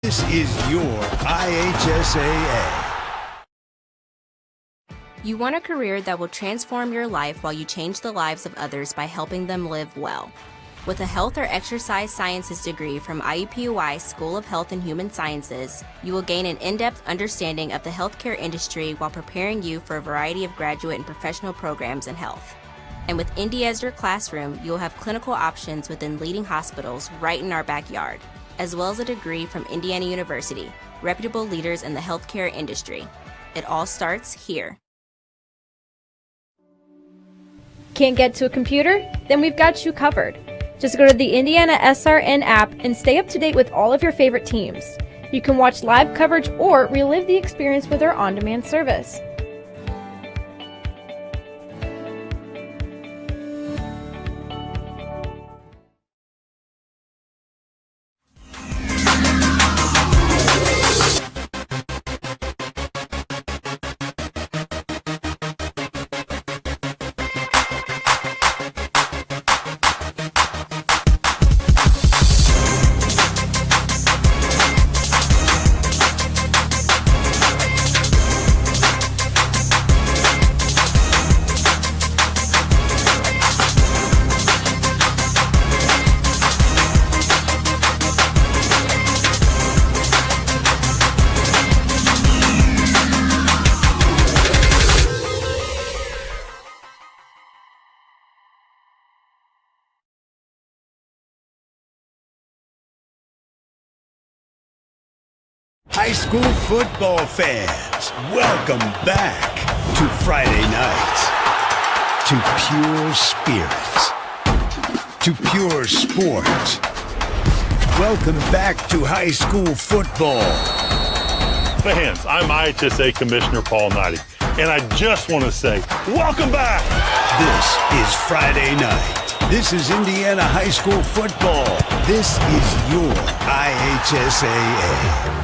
This is your IHSAA. You want a career that will transform your life while you change the lives of others by helping them live well. With a health or exercise sciences degree from IUPUI School of Health and Human Sciences, you will gain an in-depth understanding of the healthcare industry while preparing you for a variety of graduate and professional programs in health. And with Indy as your classroom, you will have clinical options within leading hospitals right in our backyard, as well as a degree from Indiana University, reputable leaders in the healthcare industry. It all starts here. Can't get to a computer? Then we've got you covered. Just go to the IndianaSRN app and stay up to date with all of your favorite teams. You can watch live coverage or relive the experience with our on-demand service. High school football fans, welcome back to Friday nights, to pure spirits, to pure sports. Welcome back to high school football. Fans, I'm IHSAA Commissioner Paul Knighty, and I just want to say, welcome back! This is Friday night. This is Indiana high school football. This is your IHSAA.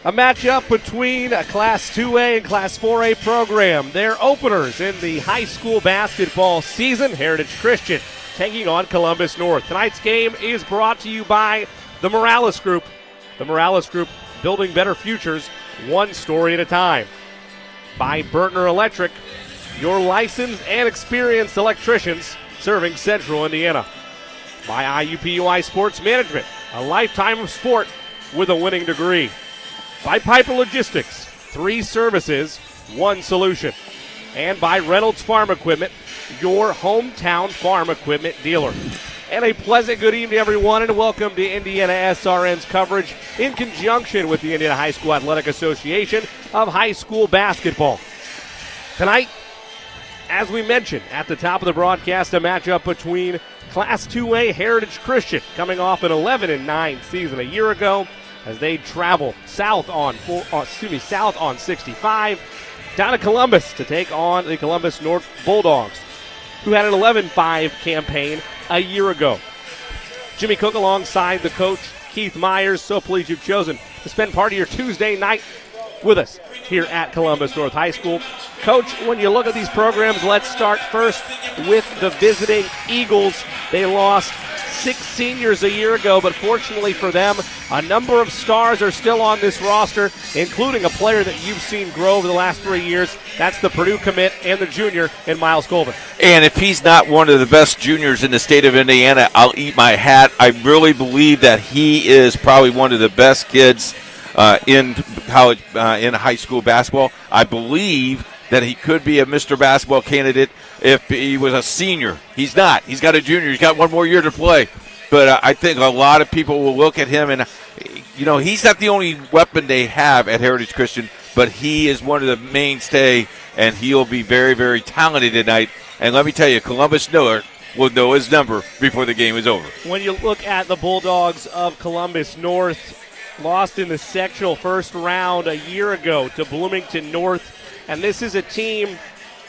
A matchup between a Class 2A and Class 4A program. They're openers in the high school basketball season. Heritage Christian taking on Columbus North. Tonight's game is brought to you by the Morales Group. The Morales Group, building better futures, one story at a time. By Burtner Electric, your licensed and experienced electricians serving Central Indiana. By IUPUI Sports Management, a lifetime of sport with a winning degree. By Piper Logistics, 3 services, 1 solution. And by Reynolds Farm Equipment, your hometown farm equipment dealer. And a pleasant good evening, everyone, and welcome to IndianaSRN's coverage in conjunction with the Indiana High School Athletic Association of high school basketball. Tonight, as we mentioned at the top of the broadcast, a matchup between Class 2A Heritage Christian, coming off an 11-9 season a year ago, as they travel south on 65 down to Columbus to take on the Columbus North Bulldogs, who had an 11-5 campaign a year ago. Jimmy Cook alongside the coach, Keith Myers. So pleased you've chosen to spend part of your Tuesday night with us here at Columbus North High School. Coach, when you look at these programs, let's start first with the visiting Eagles. They lost 6 seniors a year ago, but fortunately for them, a number of stars are still on this roster, including a player that you've seen grow over the last 3 years. That's the Purdue commit and the junior in Miles Colvin. And if he's not one of the best juniors in the state of Indiana, I'll eat my hat. I really believe that he is probably one of the best kids in college, in high school basketball. I believe that he could be a Mr. Basketball candidate if he was a senior. He's not. He's got a junior. He's got one more year to play. But I think a lot of people will look at him, and, he's not the only weapon they have at Heritage Christian, but he is one of the mainstay, and he'll be very, very talented tonight. And let me tell you, Columbus North will know his number before the game is over. When you look at the Bulldogs of Columbus North, lost in the sectional first round a year ago to Bloomington North, and this is a team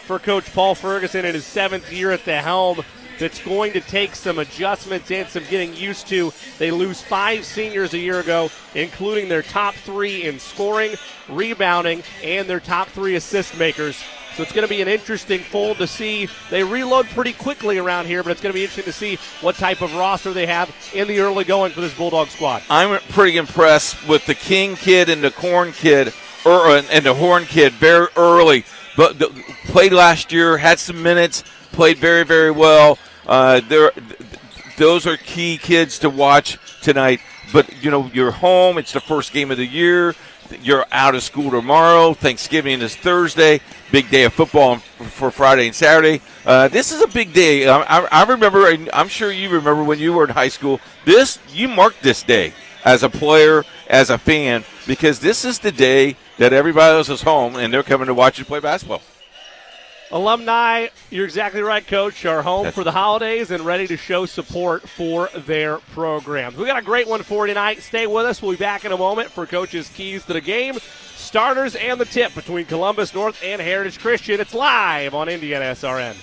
for Coach Paul Ferguson in his 7th year at the helm that's going to take some adjustments and some getting used to. They lose 5 seniors a year ago, including their top 3 in scoring, rebounding, and their top 3 assist makers. So it's going to be an interesting fold to see. They reload pretty quickly around here, but it's going to be interesting to see what type of roster they have in the early going for this Bulldog squad. I'm pretty impressed with the King kid and the Corn kid, and the Horn kid very early. But played last year, had some minutes, played very, very well. Those are key kids to watch tonight. But, you're home. It's the first game of the year. You're out of school tomorrow. Thanksgiving is Thursday. Big day of football for Friday and Saturday. This is a big day. I remember, and I'm sure you remember when you were in high school, you marked this day as a player, as a fan, because this is the day that everybody else is home, and they're coming to watch you play basketball. Alumni, you're exactly right, Coach, are home for the holidays and ready to show support for their programs. We got a great one for you tonight. Stay with us. We'll be back in a moment for Coach's Keys to the Game, starters, and the tip between Columbus North and Heritage Christian. It's live on IndianaSRN.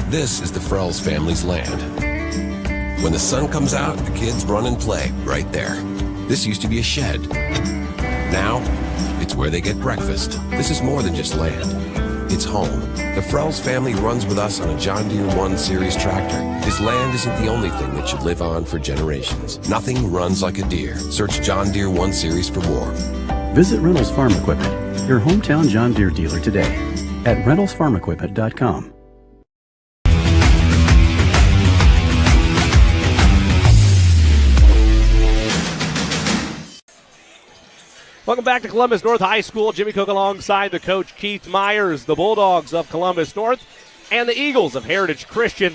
This is the Frells family's land. When the sun comes out, the kids run and play right there. This used to be a shed. Now, it's where they get breakfast. This is more than just land. It's home. The Frells family runs with us on a John Deere 1 Series tractor. His land isn't the only thing that should live on for generations. Nothing runs like a deer. Search John Deere 1 Series for more. Visit Reynolds Farm Equipment, your hometown John Deere dealer today at reynoldsfarmequipment.com. Welcome back to Columbus North High School. Jimmy Cook alongside the coach Keith Myers, the Bulldogs of Columbus North, and the Eagles of Heritage Christian.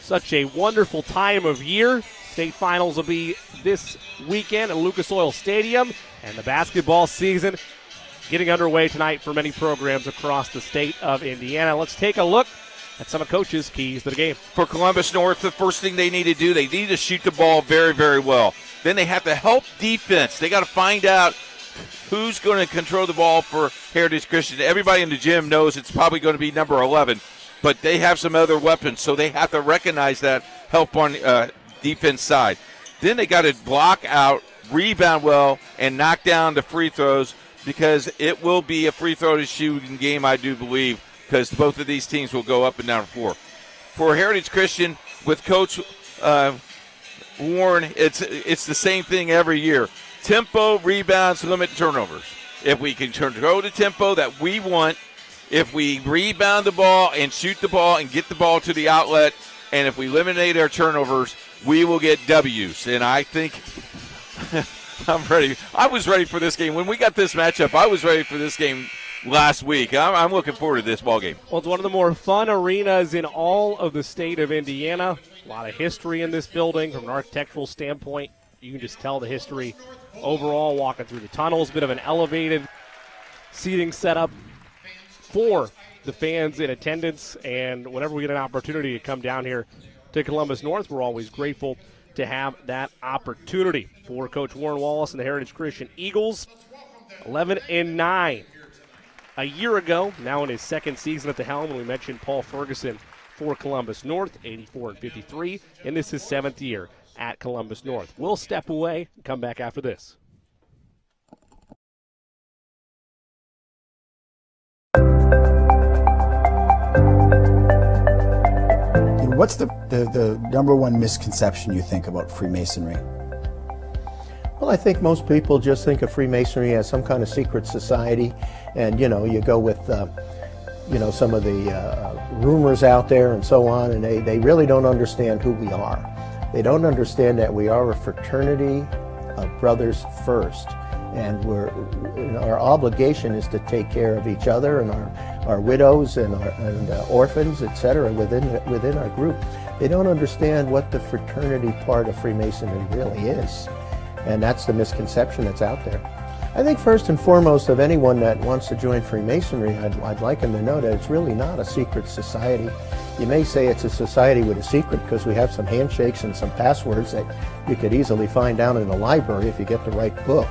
Such a wonderful time of year. State finals will be this weekend at Lucas Oil Stadium, and the basketball season getting underway tonight for many programs across the state of Indiana. Let's take a look at some of Coach's keys to the game. For Columbus North, the first thing they need to do, they need to shoot the ball very, very well. Then they have to help defense. They got to find out who's going to control the ball for Heritage Christian. Everybody in the gym knows it's probably going to be number 11, but they have some other weapons, so they have to recognize that, help on defense side. Then they got to block out, rebound well, and knock down the free throws, because it will be a free throw to shooting game, I do believe, because both of these teams will go up and down the floor. For Heritage Christian, with Coach Warren, it's the same thing every year. Tempo, rebounds, limit turnovers. If we can control the tempo that we want, if we rebound the ball and shoot the ball and get the ball to the outlet, and if we eliminate our turnovers, we will get W's. And I think I'm ready. I was ready for this game. When we got this matchup, I was ready for this game last week. I'm looking forward to this ball game. Well, it's one of the more fun arenas in all of the state of Indiana. A lot of history in this building from an architectural standpoint. You can just tell the history overall walking through the tunnels. Bit of an elevated seating setup for the fans in attendance. And whenever we get an opportunity to come down here to Columbus North, we're always grateful to have that opportunity. For Coach Warren Wallace and the Heritage Christian Eagles, 11-9. A year ago, now in his second season at the helm, and we mentioned Paul Ferguson for Columbus North, 84-53, and this is his 7th year at Columbus North. We'll step away and come back after this. What's the number one misconception you think about Freemasonry? Well, I think most people just think of Freemasonry as some kind of secret society, and you go with some of the rumors out there and so on, and they really don't understand who we are. They don't understand that we are a fraternity of brothers first, and our obligation is to take care of each other and our widows and orphans, etc. within our group. They don't understand what the fraternity part of Freemasonry really is. And that's the misconception that's out there. I think first and foremost of anyone that wants to join Freemasonry, I'd like them to know that it's really not a secret society. You may say it's a society with a secret because we have some handshakes and some passwords that you could easily find down in a library if you get the right book.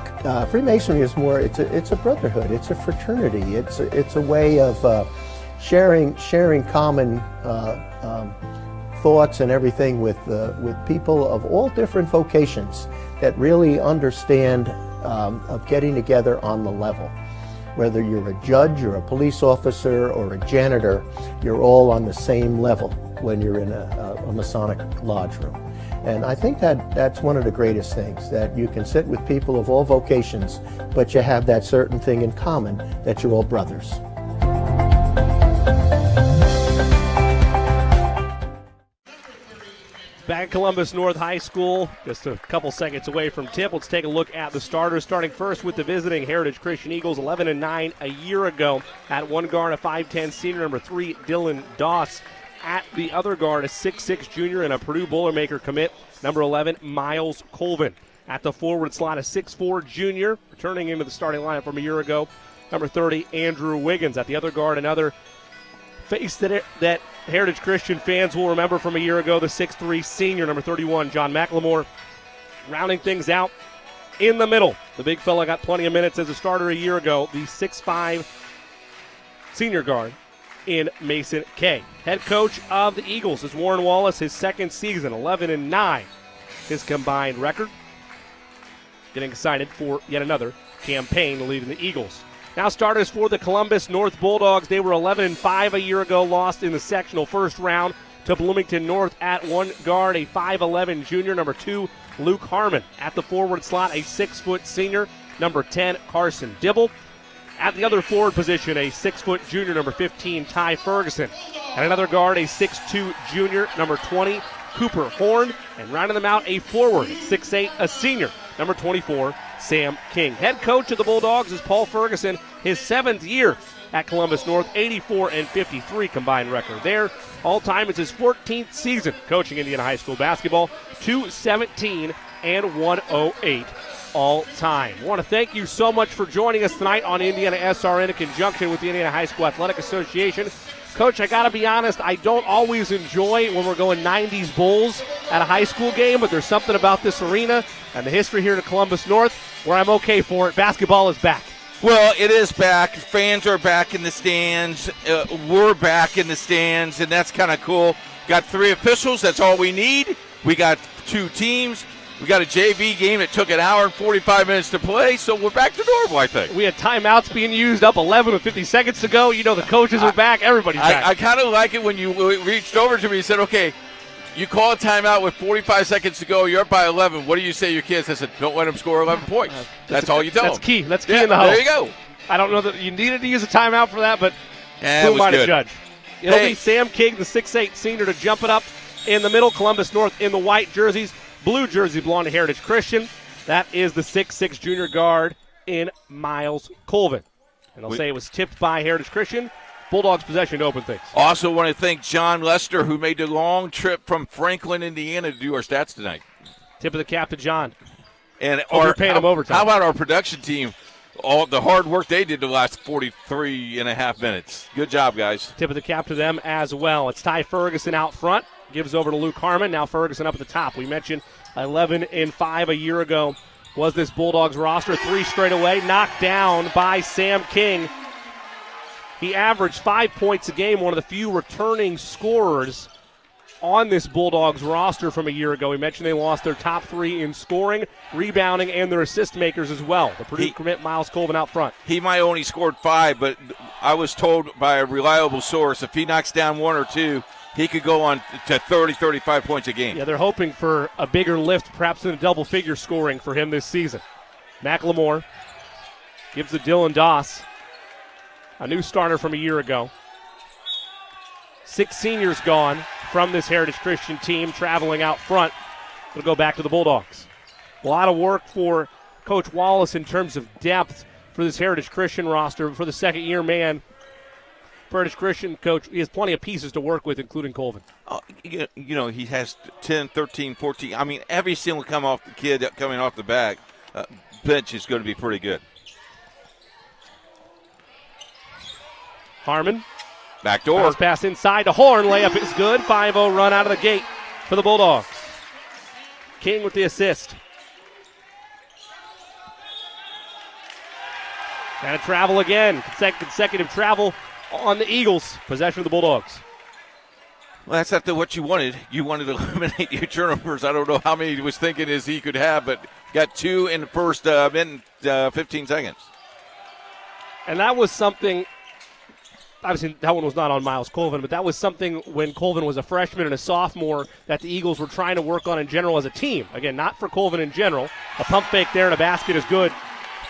Freemasonry is more, it's a brotherhood, it's a fraternity, it's a way of sharing common thoughts and everything with people of all different vocations that really understand of getting together on the level. Whether you're a judge or a police officer or a janitor, you're all on the same level when you're in a Masonic lodge room. And I think that's one of the greatest things, that you can sit with people of all vocations, but you have that certain thing in common, that you're all brothers. Back at Columbus North High School, just a couple seconds away from tip. Let's take a look at the starters, starting first with the visiting Heritage Christian Eagles, 11-9 a year ago. At one guard, a 5'10 senior, number 3, Dylan Doss. At the other guard, a 6'6 junior and a Purdue Boilermaker commit, number 11, Miles Colvin. At the forward slot, a 6'4 junior, returning into the starting lineup from a year ago, number 30, Andrew Wiggins. At the other guard, another face that Heritage Christian fans will remember from a year ago, the 6'3 senior, number 31, John McLemore. Rounding things out in the middle, the big fella got plenty of minutes as a starter a year ago, the 6'5 senior guard in Mason Kay. Head coach of the Eagles is Warren Wallace, his second season, 11-9, his combined record. Getting excited for yet another campaign leading the Eagles. Now starters for the Columbus North Bulldogs. They were 11-5 a year ago, lost in the sectional first round to Bloomington North. At one guard, a 5'11 junior, number 2, Luke Harmon. At the forward slot, a 6' senior, number 10, Carson Dibble. At the other forward position, a 6' junior, number 15, Ty Ferguson. At another guard, a 6'2 junior, number 20, Cooper Horn. And rounding them out, a forward, 6'8, a senior, number 24, Sam King. Head coach of the Bulldogs is Paul Ferguson, his 7th year at Columbus North, 84-53 combined record there. All time, it's his 14th season coaching Indiana high school basketball, 217-108 all time. I want to thank you so much for joining us tonight on IndianaSRN in conjunction with the Indiana High School Athletic Association. Coach, I got to be honest, I don't always enjoy when we're going 90s Bulls at a high school game, but there's something about this arena and the history here at Columbus North where I'm okay for it. Basketball is back. Well, it is back. Fans are back in the stands. We're back in the stands, and that's kind of cool. Got 3 officials. That's all we need. We got 2 teams. We got a JV game that took an hour and 45 minutes to play, so we're back to normal, I think. We had timeouts being used up 11 with 50 seconds to go. You know, the coaches are back. Everybody's back. I kind of like it when you reached over to me and said, okay, you call a timeout with 45 seconds to go. You're up by 11. What do you say to your kids? I said, don't let them score 11 points. That's all you tell them. That's key. That's key in the huddle. There you go. I don't know that you needed to use a timeout for that, but who am I to judge? It'll be Sam King, the 6'8 senior, to jump it up in the middle. Columbus North in the white jerseys. Blue jersey belong to Heritage Christian. That is the 6'6 junior guard in Miles Colvin. And I'll say it was tipped by Heritage Christian. Bulldogs possession to open things. Also want to thank John Lester, who made the long trip from Franklin, Indiana, to do our stats tonight. Tip of the cap to John. And we're paying him overtime. How about our production team? All the hard work they did the last 43 and a half minutes. Good job, guys. Tip of the cap to them as well. It's Ty Ferguson out front. Gives over to Luke Harmon. Now Ferguson up at the top. We mentioned 11-5 a year ago was this Bulldogs roster. 3 straight away. Knocked down by Sam King. He averaged 5 points a game, one of the few returning scorers on this Bulldogs roster from a year ago. We mentioned they lost their top 3 in scoring, rebounding, and their assist makers as well. The Purdue commit Miles Colvin out front. He might only scored 5, but I was told by a reliable source if he knocks down 1 or 2, he could go on to 30, 35 points a game. Yeah, they're hoping for a bigger lift, perhaps in a double-figure scoring for him this season. McLemore gives to Dylan Doss, a new starter from a year ago. 6 seniors gone from this Heritage Christian team traveling out front. It'll go back to the Bulldogs. A lot of work for Coach Wallace in terms of depth for this Heritage Christian roster. For the second-year man, Heritage Christian coach, he has plenty of pieces to work with, including Colvin. You know, he has 10, 13, 14. I mean, every single coming off the bench is going to be pretty good. Harmon. Back door. Pass inside to Horn. Layup is good. 5-0 run out of the gate for the Bulldogs. King with the assist. And a travel again. Consecutive travel on the Eagles. Possession of the Bulldogs. Well, that's not what you wanted. You wanted to eliminate your turnovers. I don't know how many he was thinking he could have, but got 2 in the first 15 seconds. And that was something. Obviously, that one was not on Miles Colvin, but that was something when Colvin was a freshman and a sophomore that the Eagles were trying to work on in general as a team. Again, not for Colvin in general. A pump fake there and a basket is good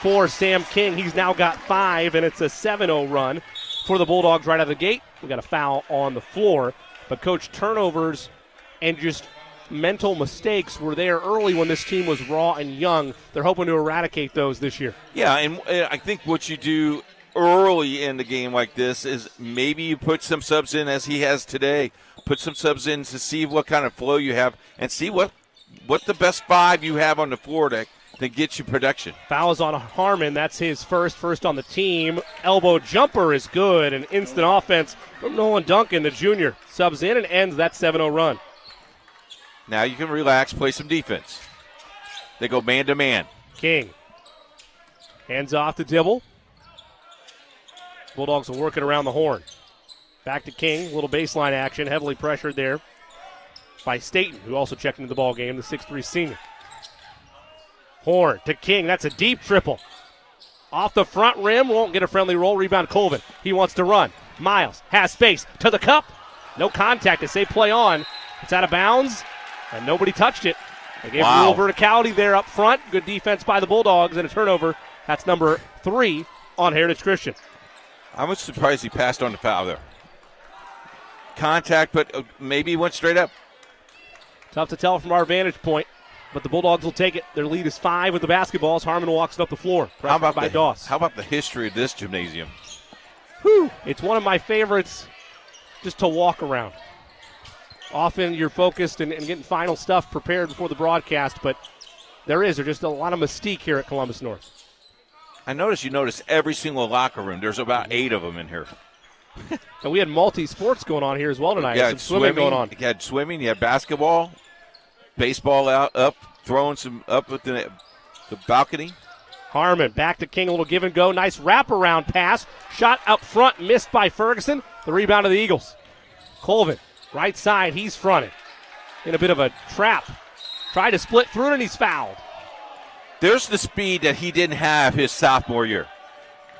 for Sam King. He's now got 5, and it's a 7-0 run for the Bulldogs right out of the gate. We got a foul on the floor, but coach, turnovers and just mental mistakes were there early when this team was raw and young. They're hoping to eradicate those this year. Yeah, and I think what you do early in the game like this is maybe you put some subs in as he has today. Put some subs in to see what kind of flow you have and see what the best 5 you have on the floor to get you production. Foul is on Harmon. That's his first on the team. Elbow jumper is good. An instant offense from Nolan Duncan, the junior. Subs in and ends that 7-0 run. Now you can relax, play some defense. They go man-to-man. King. Hands off to Dibble. Bulldogs will work it around the horn. Back to King. A little baseline action. Heavily pressured there by Staten, who also checked into the ball game, the 6'3 senior. Horn to King. That's a deep triple. Off the front rim. Won't get a friendly roll. Rebound Colvin. He wants to run. Miles has space to the cup. No contact. They say play on. It's out of bounds, and nobody touched it. They gave a little verticality there up front. Good defense by the Bulldogs, and a turnover. That's number 3 on Heritage Christian. I was surprised he passed on the foul there. Contact, but maybe he went straight up. Tough to tell from our vantage point, but the Bulldogs will take it. Their lead is 5 with the basketball as Harmon walks it up the floor. How about Doss. How about the history of this gymnasium? Whew. It's one of my favorites just to walk around. Often you're focused and getting final stuff prepared before the broadcast, but there's just a lot of mystique here at Columbus North. I noticed you notice every single locker room. There's about 8 of them in here. And we had multi-sports going on here as well tonight. You had swimming going on. You had swimming. You had basketball, baseball up, throwing some up at the balcony. Harmon back to King. A little give and go. Nice wraparound pass. Shot up front. Missed by Ferguson. The rebound of the Eagles. Colvin, right side. He's fronted. In a bit of a trap. Tried to split through it, and he's fouled. There's the speed that he didn't have his sophomore year.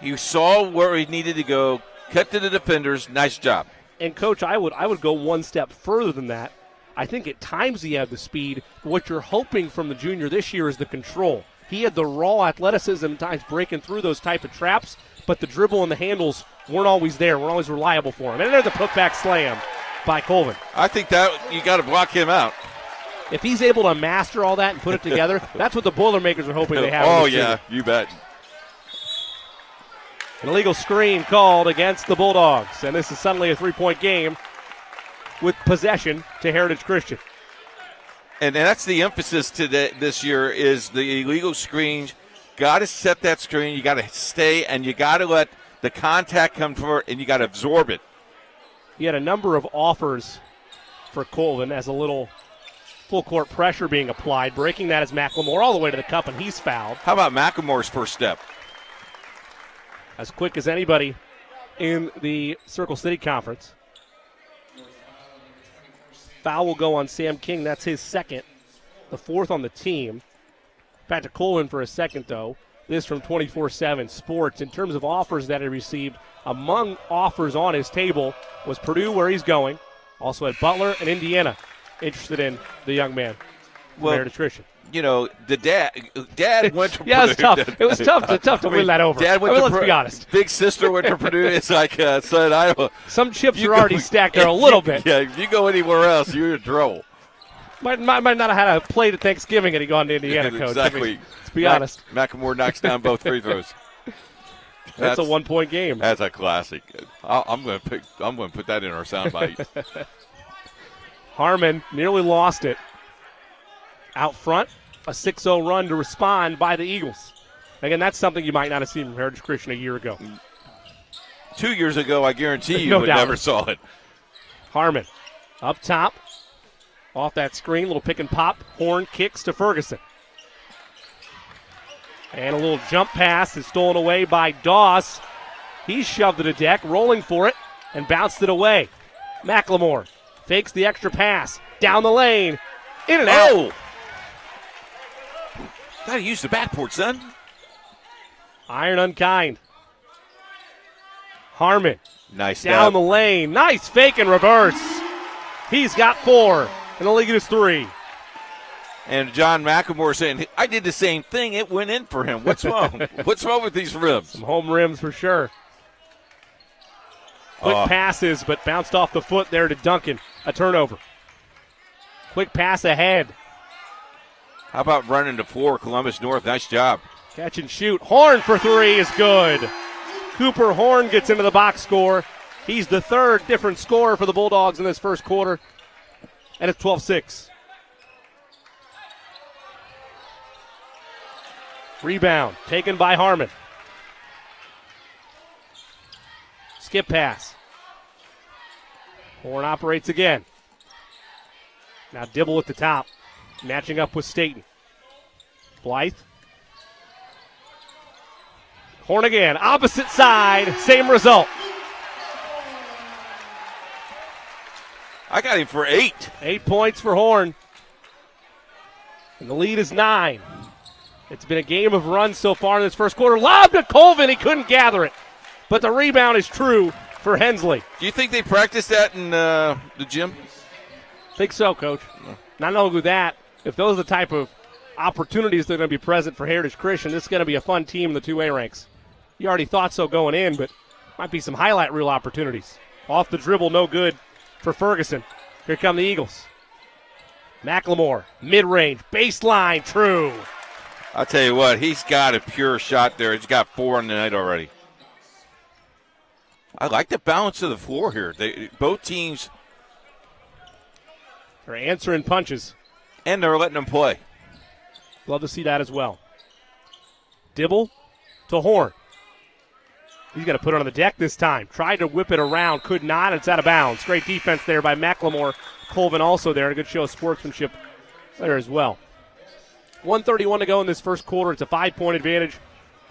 He saw where he needed to go, cut to the defenders. Nice job. And, Coach, I would go one step further than that. I think at times he had the speed. What you're hoping from the junior this year is the control. He had the raw athleticism at times breaking through those type of traps, but the dribble and the handles weren't always there, weren't always reliable for him. And there's a putback slam by Colvin. I think that you got to block him out. If he's able to master all that and put it together, that's what the Boilermakers are hoping they have. Oh, yeah, you bet. An illegal screen called against the Bulldogs, and this is suddenly a 3-point game with possession to Heritage Christian. And that's the emphasis this year is the illegal screens. Got to set that screen. You got to stay, and you got to let the contact come forward, and you got to absorb it. He had a number of offers for Colvin as a little full court pressure being applied. Breaking that is McLemore all the way to the cup, and he's fouled. How about McLemore's first step? As quick as anybody in the Circle City Conference. Foul will go on Sam King. That's his second, the fourth on the team. Patrick Colvin for a second, though. This from 24/7 Sports. In terms of offers that he received, among offers on his table was Purdue, where he's going. Also at Butler and Indiana, interested in the young man, Meredith Christian. You know, the dad went to Purdue. Yeah, it was tough. It was tough to win that over. Dad went to let's be honest. Big sister went to Purdue. It's like, son, I don't. Some chips are already stacked there a little bit. Yeah, if you go anywhere else, you're in trouble. Might not have had a plate at Thanksgiving had he gone to Indiana, Coach. Exactly. I mean, let's be honest. McLemore knocks down both free throws. That's a 1-point game. That's a classic. I'm going to put that in our soundbite. Harmon nearly lost it. Out front, a 6-0 run to respond by the Eagles. Again, that's something you might not have seen from Heritage Christian a year ago. 2 years ago, I guarantee you No would doubt. never saw it. Harmon up top. Off that screen, little pick and pop. Horn kicks to Ferguson. And a little jump pass is stolen away by Doss. He shoved to the deck, rolling for it, and bounced it away. McLemore fakes the extra pass. Down the lane. In and out. Gotta use the backboard, son. Iron unkind. Harmon. Nice down the lane. Nice fake and reverse. He's got 4, and the lead is 3. And John McLemore saying, I did the same thing. It went in for him. What's wrong? What's wrong with these rims? Some home rims for sure. Quick passes, but bounced off the foot there to Duncan. A turnover. Quick pass ahead. How about running the floor, Columbus North? Nice job. Catch and shoot. Horn for 3 is good. Cooper Horn gets into the box score. He's the third different scorer for the Bulldogs in this first quarter. And it's 12-6. Rebound taken by Harmon. Skip pass. Horn operates again. Now Dibble at the top, matching up with Staten. Blythe. Horn again, opposite side, same result. I got him for 8. 8 points for Horn. And the lead is 9. It's been a game of runs so far in this first quarter. Lob to Colvin. He couldn't gather it. But the rebound is true for Hensley. Do you think they practiced that in the gym? Think so, Coach. Not only that, if those are the type of opportunities that are going to be present for Heritage Christian, this is going to be a fun team in the 2A ranks. You already thought so going in, but might be some highlight reel opportunities. Off the dribble, no good for Ferguson. Here come the Eagles. McLemore, mid-range, baseline, true. I'll tell you what, he's got a pure shot there. He's got 4 on the night already. I like the balance of the floor here. Both teams are answering punches. And they're letting them play. Love to see that as well. Dibble to Horn. He's got to put it on the deck this time. Tried to whip it around, could not. It's out of bounds. Great defense there by McLemore. Colvin also there. A good show of sportsmanship there as well. 1:31 to go in this first quarter. It's a 5-point advantage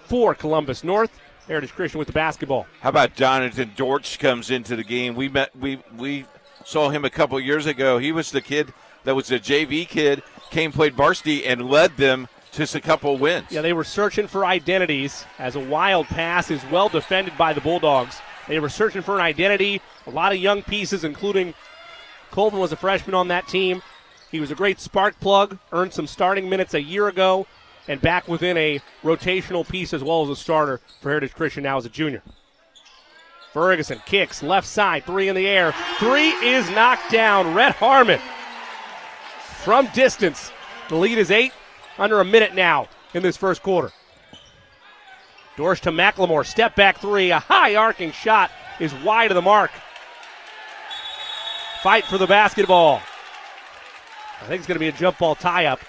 for Columbus North. Heritage Christian with the basketball. How about Jonathan Dortch comes into the game? We saw him a couple years ago. He was the kid that was a JV kid, played varsity, and led them to a couple wins. Yeah, they were searching for identities as a wild pass is well defended by the Bulldogs. They were searching for an identity. A lot of young pieces, including Colvin was a freshman on that team. He was a great spark plug, earned some starting minutes a year ago, and back within a rotational piece as well as a starter for Heritage Christian now as a junior. Ferguson kicks, left side, 3 in the air. 3 is knocked down. Rhett Harmon from distance. The lead is 8, under a minute now in this first quarter. Dorsch to McLemore, step back 3. A high arcing shot is wide of the mark. Fight for the basketball. I think it's going to be a jump ball tie-up.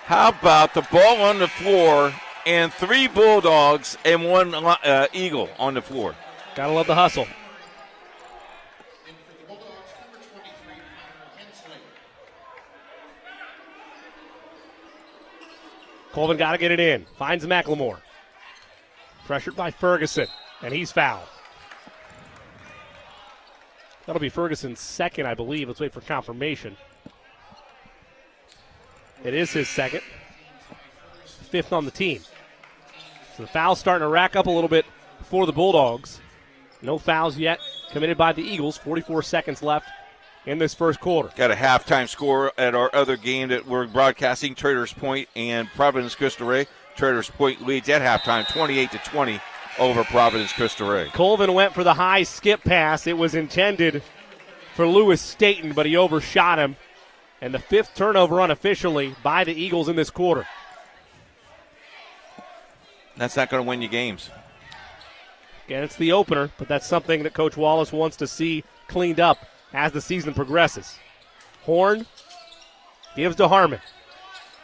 How about the ball on the floor and 3 Bulldogs and 1 Eagle on the floor? Gotta love the hustle. Colvin got to get it in. Finds McLemore. Pressured by Ferguson, and he's fouled. That'll be Ferguson's second, I believe. Let's wait for confirmation. It is his second. 5th on the team. So the foul's starting to rack up a little bit for the Bulldogs. No fouls yet committed by the Eagles. 44 seconds left in this first quarter. Got a halftime score at our other game that we're broadcasting, Traders Point and Providence Cristo Rey. Traders Point leads at halftime, 28-20 over Providence Cristo Rey. Colvin went for the high skip pass. It was intended for Lewis Staten, but he overshot him. And the 5th turnover unofficially by the Eagles in this quarter. That's not going to win you games. Again, it's the opener, but that's something that Coach Wallace wants to see cleaned up as the season progresses. Horn gives to Harmon.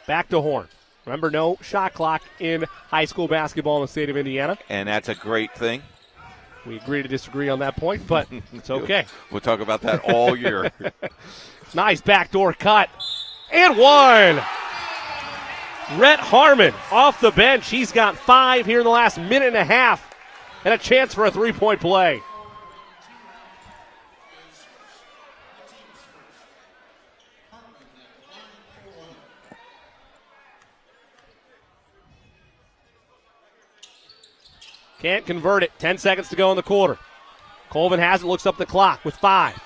Back to Horn. Remember, no shot clock in high school basketball in the state of Indiana. And that's a great thing. We agree to disagree on that point, but it's okay. We'll talk about that all year. Nice backdoor cut. And one. Rhett Harmon off the bench. He's got 5 here in the last minute and a half. And a chance for a 3-point play. Can't convert it. 10 seconds to go in the quarter. Colvin has it, looks up the clock with 5.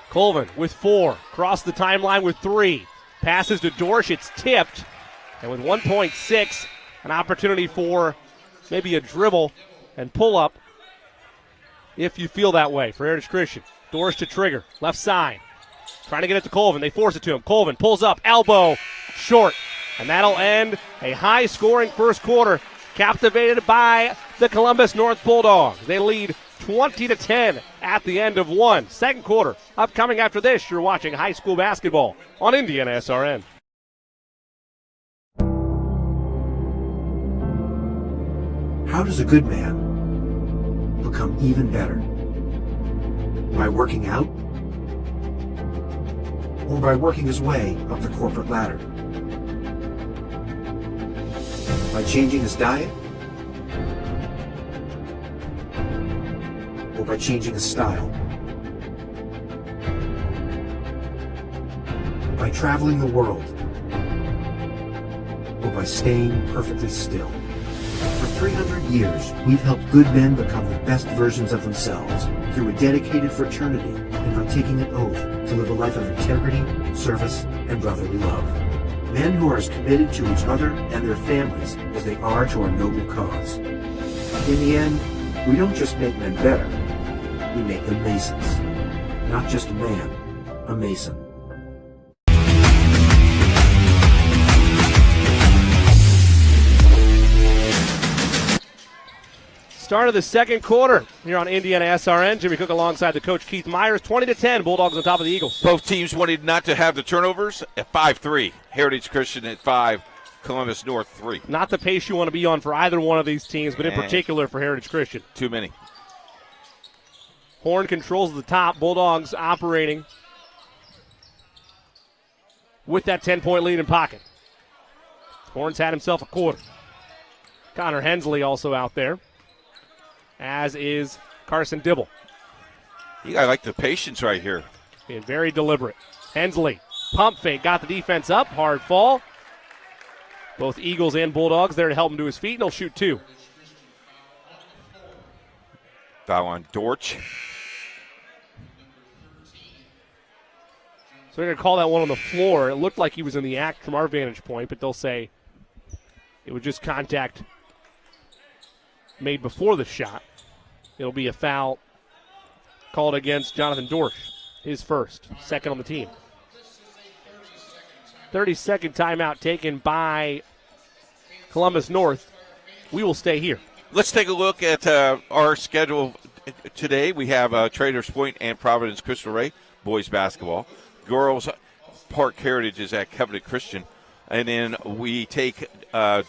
Colvin with 4. Cross the timeline with 3. Passes to Dorsch. It's tipped. And with 1.6, an opportunity for maybe a dribble and pull up if you feel that way for Heritage Christian. Dorsch to Trigger. Left side. Trying to get it to Colvin. They force it to him. Colvin pulls up. Elbow. Short. And that'll end a high-scoring first quarter, captivated by the Columbus North Bulldogs. They lead 20-10 at the end of one. Second quarter upcoming after this. You're watching high school basketball on IndianaSRN. How does a good man become even better? By working out? Or by working his way up the corporate ladder? By changing his diet? Or by changing his style? By traveling the world? Or by staying perfectly still? For 300 years, we've helped good men become the best versions of themselves through a dedicated fraternity and by taking an oath to live a life of integrity, service, and brotherly love. Men who are as committed to each other and their families as they are to our noble cause. In the end, we don't just make men better, we make them Masons. Not just a man, a Mason. Start of the second quarter here on IndianaSRN. Jimmy Cook alongside the coach Keith Myers. 20-10, Bulldogs on top of the Eagles. Both teams wanted not to have the turnovers at 5-3. Heritage Christian at 5, Columbus North 3. Not the pace you want to be on for either one of these teams, but in particular for Heritage Christian. Too many. Horn controls the top. Bulldogs operating with that 10-point lead in pocket. Horn's had himself a quarter. Connor Hensley also out there, as is Carson Dibble. I like the patience right here. Being very deliberate. Hensley, pump fake, got the defense up, hard fall. Both Eagles and Bulldogs there to help him to his feet, and he'll shoot 2. Foul on Dortch. So they're going to call that one on the floor. It looked like he was in the act from our vantage point, but they'll say it was just contact made before the shot. It'll be a foul called against Jonathan Dorsch, his first, second on the team. 30-second timeout taken by Columbus North. We will stay here. Let's take a look at our schedule today. We have Traders Point and Providence Cristo Rey boys basketball. Girls Park Heritage is at Covenant Christian. And then we take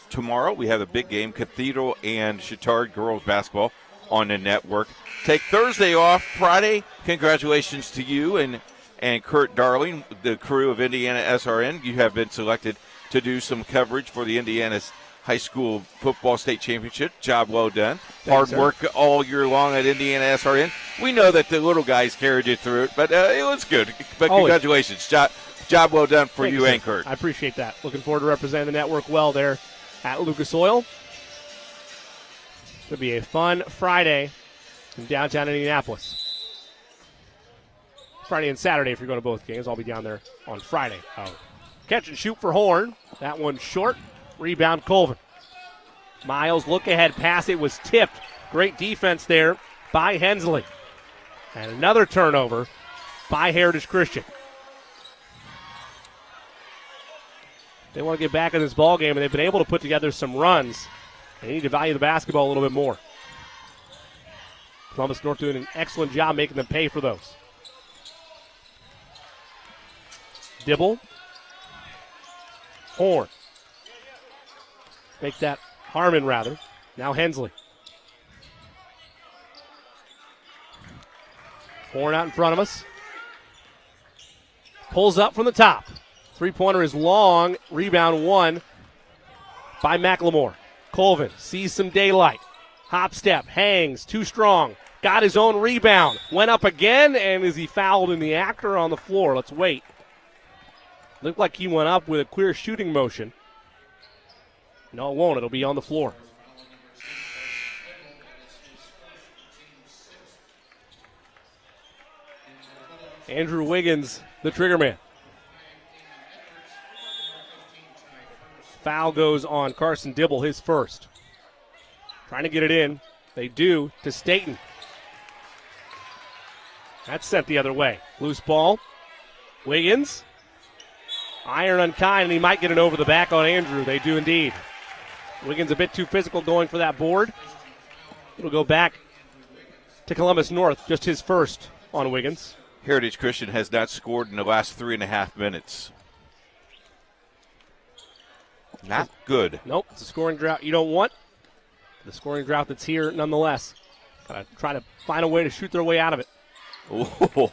tomorrow, we have a big game, Cathedral and Chittard girls basketball on the network. Take Thursday off. Friday, congratulations to you and Kurt Darling, the crew of IndianaSRN. You have been selected to do some coverage for the Indiana's High School Football State Championship. Job well done. Thanks, Hard work all year long at IndianaSRN. We know that the little guys carried you through it, but it was good. But Always. congratulations. Job well done for you and Kurt. I appreciate that. Looking forward to representing the network well there at Lucas Oil. It'll be a fun Friday in downtown Indianapolis. Friday and Saturday if you're going to both games. I'll be down there on Friday. Catch and shoot for Horn. That one short. Rebound Colvin. Miles look ahead pass. It was tipped. Great defense there by Hensley. And another turnover by Heritage Christian. They want to get back in this ball game, and they've been able to put together some runs. They need to value the basketball a little bit more. Columbus North doing an excellent job making them pay for those. Dibble. Horn. Make that Harmon, rather. Now Hensley. Horn out in front of us. Pulls up from the top. Three-pointer is long. Rebound won by McLemore. Colvin sees some daylight. Hop step, hangs, too strong. Got his own rebound. Went up again, and is he fouled in the act or on the floor? Let's wait. Looked like he went up with a clear shooting motion. No, it won't. It'll be on the floor. Andrew Wiggins, the trigger man. Foul goes on Carson Dibble, his first. Trying to get it in. They do to Staten. That's sent the other way. Loose ball. Wiggins. Iron unkind, and he might get it over the back on Andrew. They do indeed. Wiggins a bit too physical going for that board. It'll go back to Columbus North, just his first on Wiggins. Heritage Christian has not scored in the last 3.5 minutes. Not good. Nope, it's a scoring drought you don't want. The scoring drought that's here nonetheless. Gotta try to find a way to shoot their way out of it. Ooh.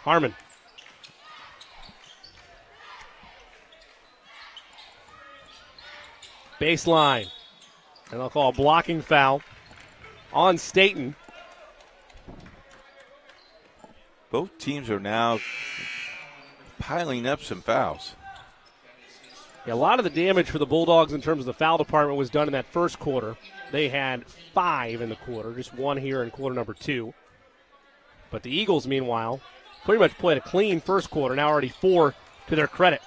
Harmon. Baseline. And they'll call a blocking foul on Staten. Both teams are now piling up some fouls. Yeah, a lot of the damage for the Bulldogs in terms of the foul department was done in that first quarter. They had 5 in the quarter, just 1 here in quarter number 2. But the Eagles, meanwhile, pretty much played a clean first quarter, now already 4 to their credit.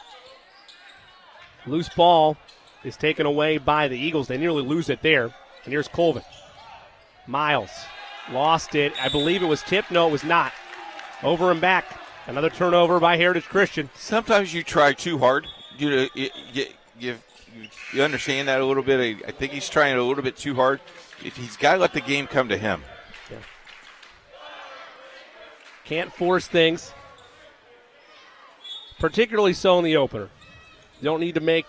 Loose ball is taken away by the Eagles. They nearly lose it there. And here's Colvin. Miles lost it. I believe it was tipped. No, it was not. Over and back. Another turnover by Heritage Christian. Sometimes you try too hard. You understand that a little bit. I think he's trying a little bit too hard. He's got to let the game come to him. Yeah. Can't force things. Particularly so in the opener. You don't need to make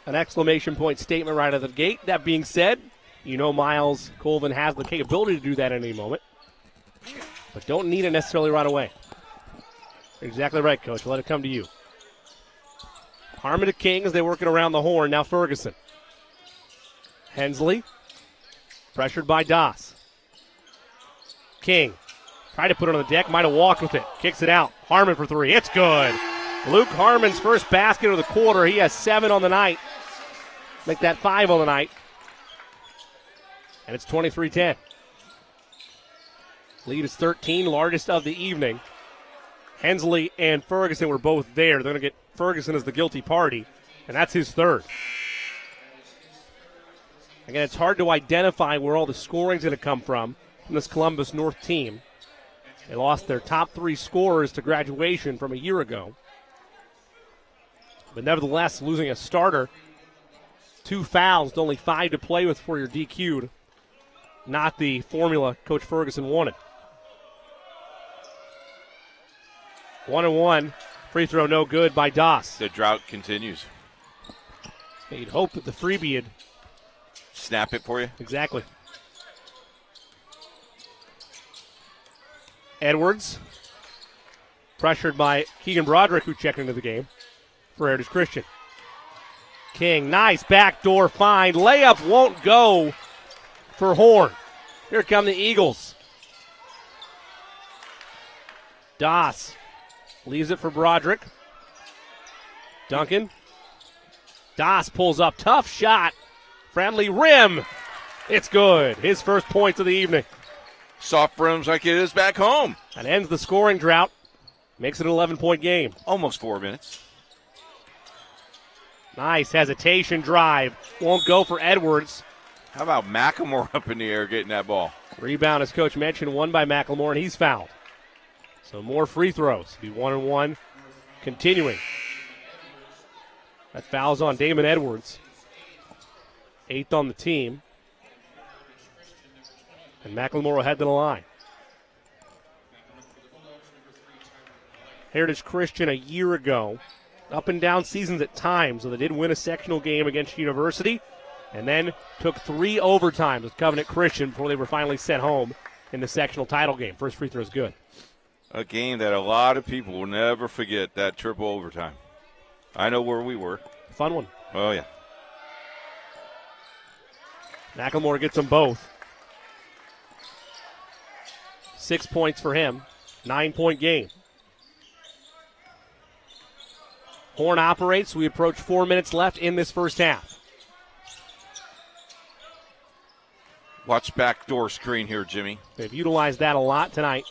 an exclamation point statement right out of the gate. That being said, you know Miles Colvin has the capability to do that at any moment. But don't need it necessarily right away. You're exactly right, Coach. Let it come to you. Harmon to King as they work it around the horn. Now Ferguson. Hensley. Pressured by Doss. King. Tried to put it on the deck. Might have walked with it. Kicks it out. Harmon for 3. It's good. Luke Harmon's first basket of the quarter. He has 7 on the night. Make that 5 on the night. And it's 23-10. Lead is 13, largest of the evening. Hensley and Ferguson were both there. They're going to get Ferguson as the guilty party, and that's his third. Again, it's hard to identify where all the scoring's going to come from this Columbus North team. They lost their top 3 scorers to graduation from a year ago. But nevertheless, losing a starter, 2 fouls, only 5 to play with for your DQ'd. Not the formula Coach Ferguson wanted. 1-1. Free throw no good by Doss. The drought continues. You'd hope that the freebie would snap it for you. Exactly. Edwards. Pressured by Keegan Broderick, who checked into the game for Heritage Christian. King, nice backdoor find. Layup won't go for Horn. Here come the Eagles. Doss leaves it for Broderick. Duncan. Doss pulls up. Tough shot. Friendly rim. It's good. His first points of the evening. Soft rims like it is back home. That ends the scoring drought. Makes it an 11-point game. Almost 4 minutes. Nice hesitation drive. Won't go for Edwards. How about McLemore up in the air getting that ball? Rebound, as Coach mentioned, won by McLemore, and he's fouled. So more free throws. Be 1-1. Continuing. That foul's on Damon Edwards. 8th on the team. And McLemore will head to the line. Heritage Christian a year ago. Up and down seasons at times. So they did win a sectional game against University. And then took 3 overtimes with Covenant Christian before they were finally sent home in the sectional title game. First free throw is good. A game that a lot of people will never forget, that triple overtime. I know where we were. Fun one. Oh, yeah. McLemore gets them both. 6 points for him. 9-point game. Horn operates. We approach 4 minutes left in this first half. Watch backdoor screen here, Jimmy. They've utilized that a lot tonight.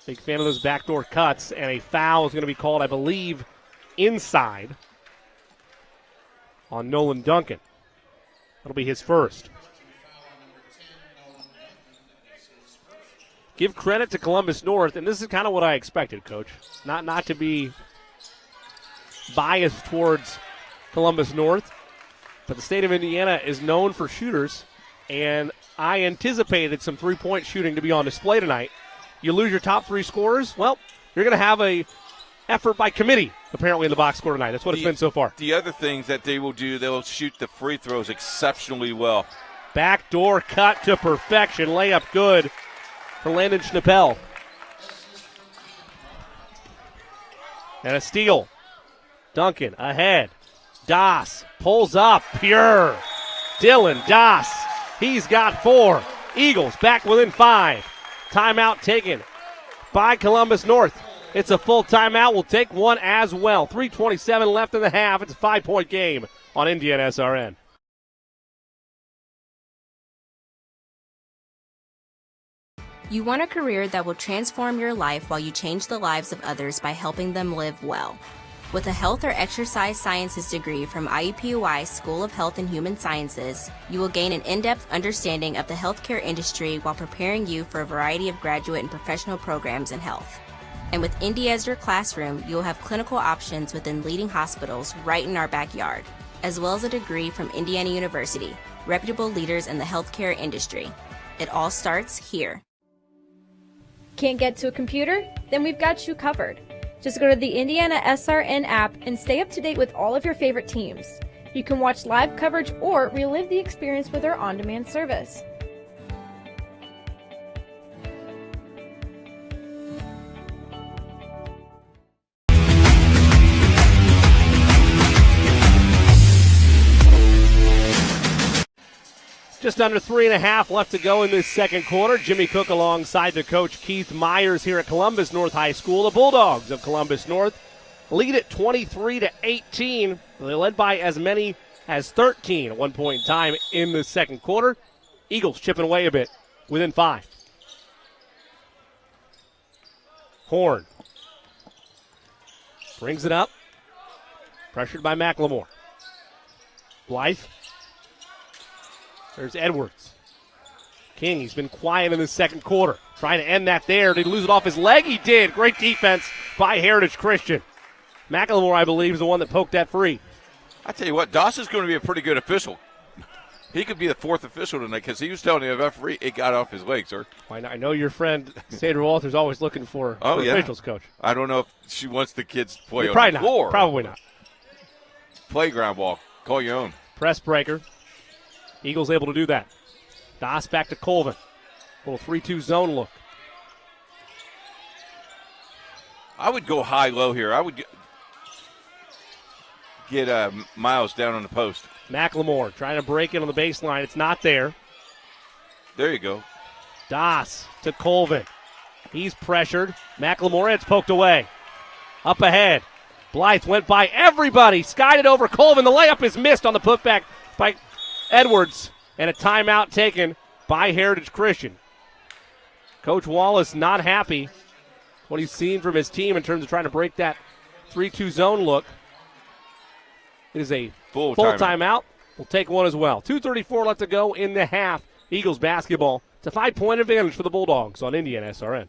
Big fan of those backdoor cuts, and a foul is going to be called, I believe, inside on Nolan Duncan. That'll be his first. Give credit to Columbus North, and this is kind of what I expected, Coach. Not to be biased towards Columbus North, but the state of Indiana is known for shooters, and I anticipated some three-point shooting to be on display tonight. You lose your top 3 scorers, well, you're going to have a effort by committee, apparently, in the box score tonight. That's what it's been so far. The other things that they will do, they'll shoot the free throws exceptionally well. Backdoor cut to perfection. Layup good for Landon Schnappel. And a steal. Duncan ahead. Doss pulls up. Pure. Dylan Doss. He's got 4. Eagles back within 5. Timeout taken by Columbus North. It's a full timeout. We'll take one as well. 3:27 left in the half. It's a 5-point game on IndianaSRN. You want a career that will transform your life while you change the lives of others by helping them live well. With a health or exercise sciences degree from IUPUI School of Health and Human Sciences, you will gain an in-depth understanding of the healthcare industry while preparing you for a variety of graduate and professional programs in health. And with Indy as your classroom, you will have clinical options within leading hospitals right in our backyard, as well as a degree from Indiana University, reputable leaders in the healthcare industry. It all starts here. Can't get to a computer? Then we've got you covered. Just go to the IndianaSRN app and stay up to date with all of your favorite teams. You can watch live coverage or relive the experience with our on-demand service. Just under 3.5 left to go in this second quarter. Jimmy Cook alongside the coach Keith Myers here at Columbus North High School. The Bulldogs of Columbus North lead at 23-18. They led by as many as 13 at one point in time in the second quarter. Eagles chipping away a bit within 5. Horn brings it up. Pressured by McLemore. Blythe. There's Edwards. King, he's been quiet in the second quarter. Trying to end that there. Did he lose it off his leg? He did. Great defense by Heritage Christian. McLemore, I believe, is the one that poked that free. I tell you what, Dawson's going to be a pretty good official. He could be the 4th official tonight because he was telling the referee it got off his leg, sir. I know your friend Sandra Walters always looking for officials, Coach. I don't know if she wants the kids to play on probably the not. floor. Probably not. Playground ball. Call your own. Press breaker. Eagles able to do that. Doss back to Colvin. Little 3-2 zone look. I would go high-low here. I would get Miles down on the post. McLemore trying to break it on the baseline. It's not there. There you go. Doss to Colvin. He's pressured. McLemore, it's poked away. Up ahead. Blythe went by everybody. Skied it over Colvin. The layup is missed on the putback by Edwards. And a timeout taken by Heritage Christian. Coach Wallace not happy what he's seen from his team in terms of trying to break that 3-2 zone look. It is a full timeout. We'll take one as well. 2:34 left to go in the half. Eagles basketball. It's a 5-point advantage for the Bulldogs on IndianaSRN.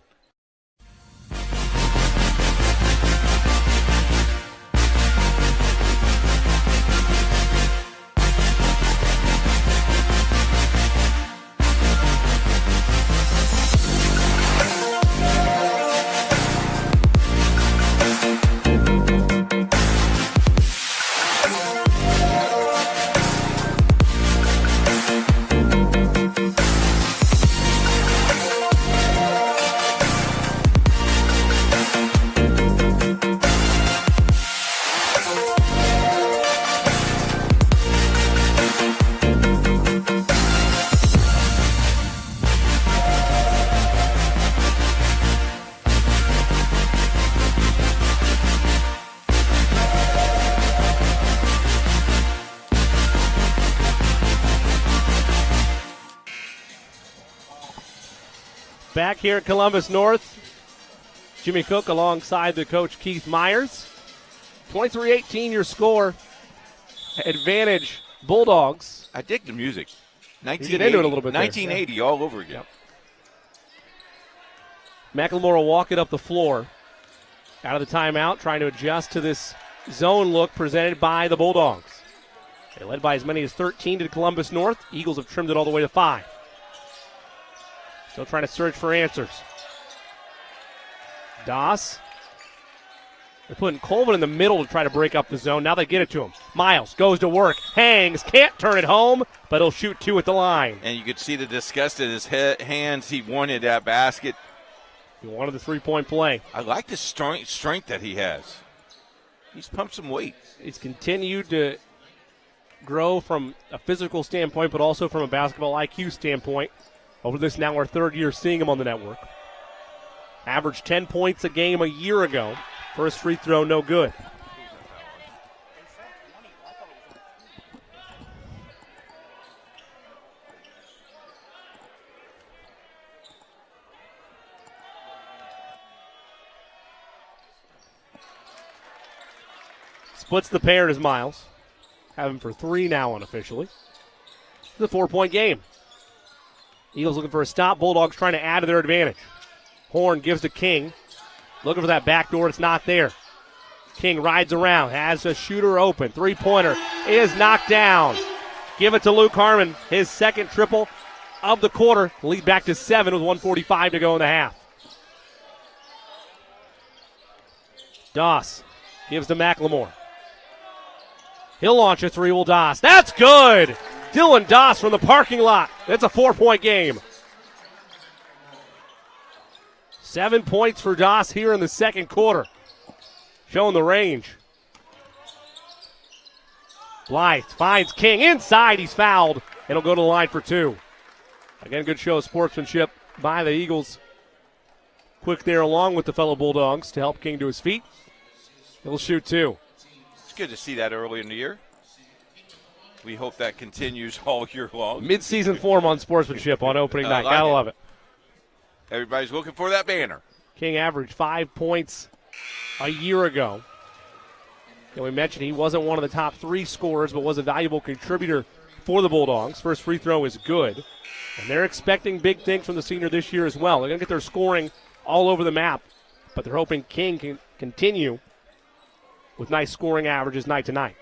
Back here at Columbus North, Jimmy Cook alongside the coach Keith Myers. 23-18 your score. Advantage Bulldogs. I dig the music. Get into it a little bit 1980 all over again. Yep. McLemore will walk it up the floor. Out of the timeout, trying to adjust to this zone look presented by the Bulldogs. They led by as many as 13 to Columbus North. Eagles have trimmed it all the way to 5. Still trying to search for answers. Doss. They're putting Colvin in the middle to try to break up the zone. Now they get it to him. Miles goes to work, hangs, can't turn it home, but he'll shoot 2 at the line. And you could see the disgust in his hands. He wanted that basket. He wanted the three-point play. I like the strength that he has. He's pumped some weight. He's continued to grow from a physical standpoint, but also from a basketball IQ standpoint. Over this now our third year seeing him on the network. Averaged 10 points a game a year ago. First free throw, no good. Splits the pair as Miles. Have him for 3 now unofficially. It's a 4-point game. Eagles looking for a stop. Bulldogs trying to add to their advantage. Horn gives to King. Looking for that back door. It's not there. King rides around. Has a shooter open. Three-pointer is knocked down. Give it to Luke Harmon. His second triple of the quarter. Lead back to 7 with 1:45 to go in the half. Doss gives to McLemore. He'll launch a 3. Will Doss. That's good. Dylan Doss from the parking lot. That's a 4-point game. 7 points for Doss here in the second quarter. Showing the range. Blythe finds King inside. He's fouled. It'll go to the line for 2. Again, good show of sportsmanship by the Eagles. Quick there along with the fellow Bulldogs to help King to his feet. He'll shoot 2. It's good to see that early in the year. We hope that continues all year long. Mid-season form on sportsmanship on opening night. Gotta love it. Everybody's looking for that banner. King averaged 5 points a year ago. And we mentioned he wasn't one of the top 3 scorers, but was a valuable contributor for the Bulldogs. First free throw is good. And they're expecting big things from the senior this year as well. They're going to get their scoring all over the map, but they're hoping King can continue with nice scoring averages night to night.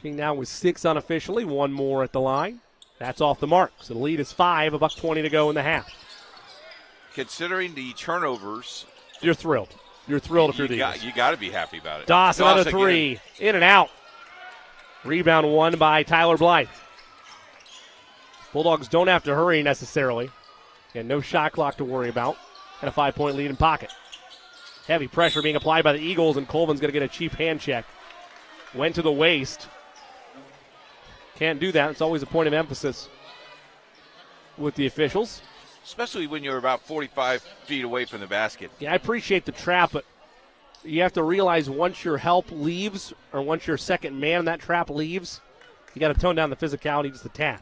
King now with 6 unofficially, 1 more at the line. That's off the mark. So the lead is 5, $1:20 to go in the half. Considering the turnovers, you're thrilled. You're thrilled if you're the Eagles. You got to be happy about it. Doss another 3, again. In and out. Rebound won by Tyler Blythe. Bulldogs don't have to hurry necessarily. And no shot clock to worry about. And a 5-point lead in pocket. Heavy pressure being applied by the Eagles, and Colvin's going to get a cheap hand check. Went to the waist. Can't do that. It's always a point of emphasis with the officials. Especially when you're about 45 feet away from the basket. Yeah, I appreciate the trap, but you have to realize once your help leaves or once your second man in that trap leaves, you got to tone down the physicality just a tad.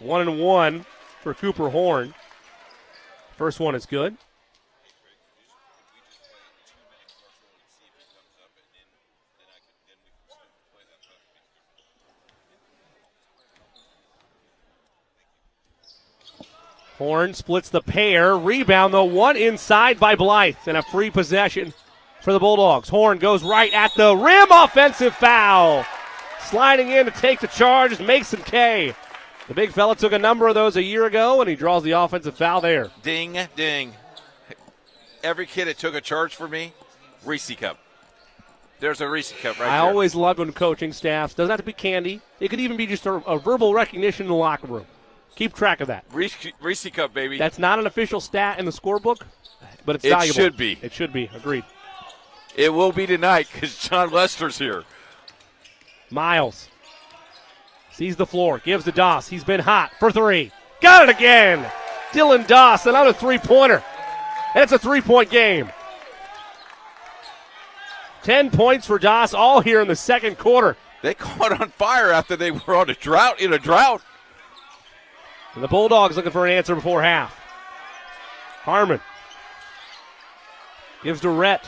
1-1 for Cooper Horn. First one is good. Horn splits the pair. Rebound, though, one inside by Blythe. And a free possession for the Bulldogs. Horn goes right at the rim. Offensive foul. Sliding in to take the charge is Mason Kay. The big fella took a number of those a year ago, and he draws the offensive foul there. Ding, ding. Every kid that took a charge for me, Reese Cup. There's a Reese Cup right there. I always loved when coaching staffs, doesn't have to be candy. It could even be just a verbal recognition in the locker room. Keep track of that. Reese Cup, baby. That's not an official stat in the scorebook, but it's valuable. It should be. It should be. Agreed. It will be tonight because John Lester's here. Miles sees the floor, gives to Doss. He's been hot for three. Got it again. Dylan Doss, another three-pointer. And it's a three-point game. 10 points for Doss, all here in the second quarter. They caught on fire after they were on a drought. And the Bulldogs looking for an answer before half. Harmon gives to Rhett.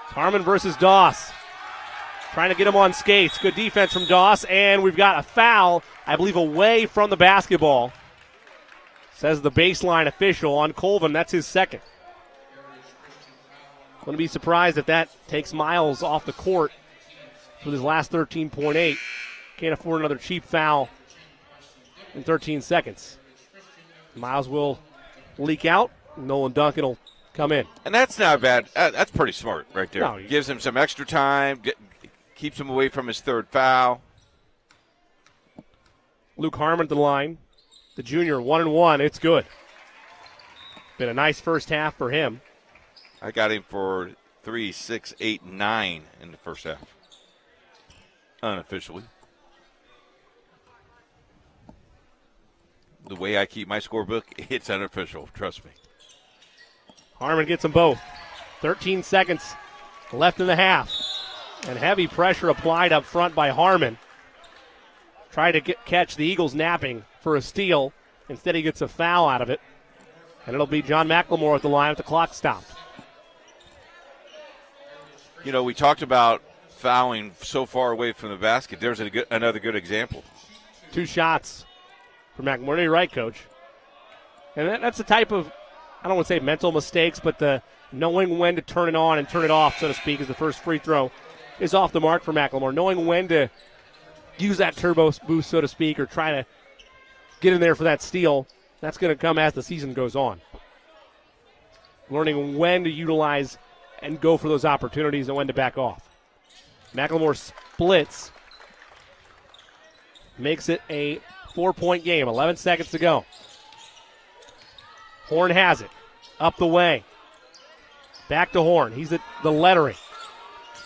Harmon versus Doss. Trying to get him on skates. Good defense from Doss. And we've got a foul, I believe, away from the basketball. Says the baseline official on Colvin. That's his second. Wouldn't be surprised if that takes Miles off the court for his last 13.8. Can't afford another cheap foul in 13 seconds. Miles will leak out. Nolan Duncan will come in. And that's not bad. That's pretty smart right there. No, gives him some extra time, keeps him away from his third foul. Luke Harmon at the line. The junior, 1-1. It's good. Been a nice first half for him. I got him for 3, 6, 8, 9 in the first half. Unofficially. The way I keep my scorebook, it's unofficial. Trust me. Harmon gets them both. 13 seconds left in the half. And heavy pressure applied up front by Harmon. Tried to catch the Eagles napping for a steal. Instead, he gets a foul out of it. And it'll be John McLemore at the line with the clock stopped. You know, we talked about fouling so far away from the basket. There's another good example. 2 shots for McLemore. You're right, Coach. And that's the type of, I don't want to say mental mistakes, but the knowing when to turn it on and turn it off, so to speak, as the first free throw is off the mark for McLemore. Knowing when to use that turbo boost, so to speak, or try to get in there for that steal, that's going to come as the season goes on. Learning when to utilize and go for those opportunities and when to back off. McLemore splits. Makes it a 4-point game. 11 seconds to go. Horn has it. Up the way. Back to Horn. He's at the lettering.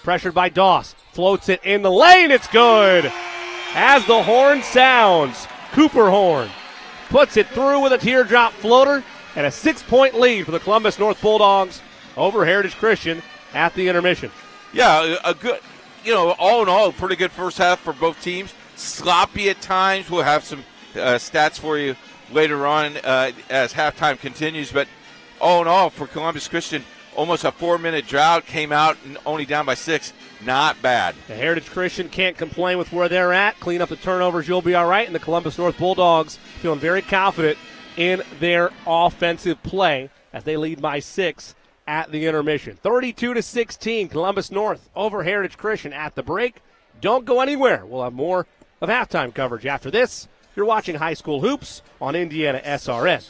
Pressured by Doss. Floats it in the lane. It's good. As the horn sounds, Cooper Horn puts it through with a teardrop floater and a 6-point lead for the Columbus North Bulldogs over Heritage Christian at the intermission. Yeah, a good, all in all, a pretty good first half for both teams. Sloppy at times. We'll have some stats for you later on as halftime continues. But all in all, for Columbus Christian, almost a 4-minute drought, came out and only down by 6. Not bad. The Heritage Christian can't complain with where they're at. Clean up the turnovers, you'll be all right. And the Columbus North Bulldogs feeling very confident in their offensive play as they lead by 6 at the intermission. 32-16, Columbus North over Heritage Christian at the break. Don't go anywhere. We'll have more of halftime coverage after this. You're watching High School Hoops on IndianaSRN.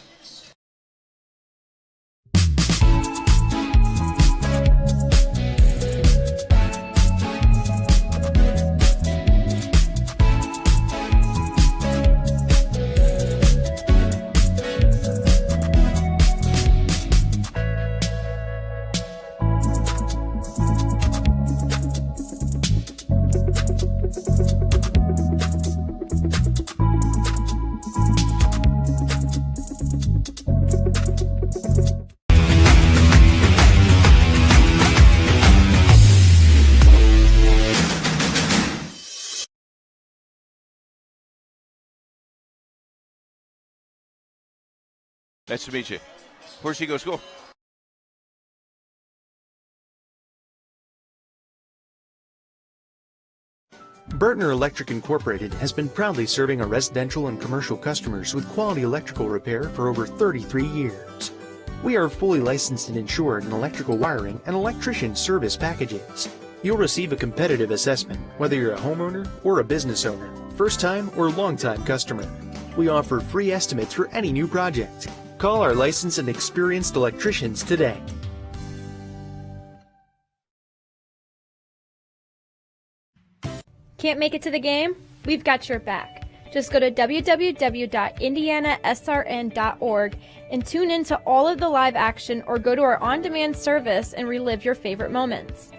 Nice to meet you. Where's he go to school? Burtner Electric Incorporated has been proudly serving our residential and commercial customers with quality electrical repair for over 33 years. We are fully licensed and insured in electrical wiring and electrician service packages. You'll receive a competitive assessment whether you're a homeowner or a business owner, first-time or long-time customer. We offer free estimates for any new project. Call our licensed and experienced electricians today. Can't make it to the game? We've got your back. Just go to www.IndianaSRN.org and tune in to all of the live action or go to our on-demand service and relive your favorite moments.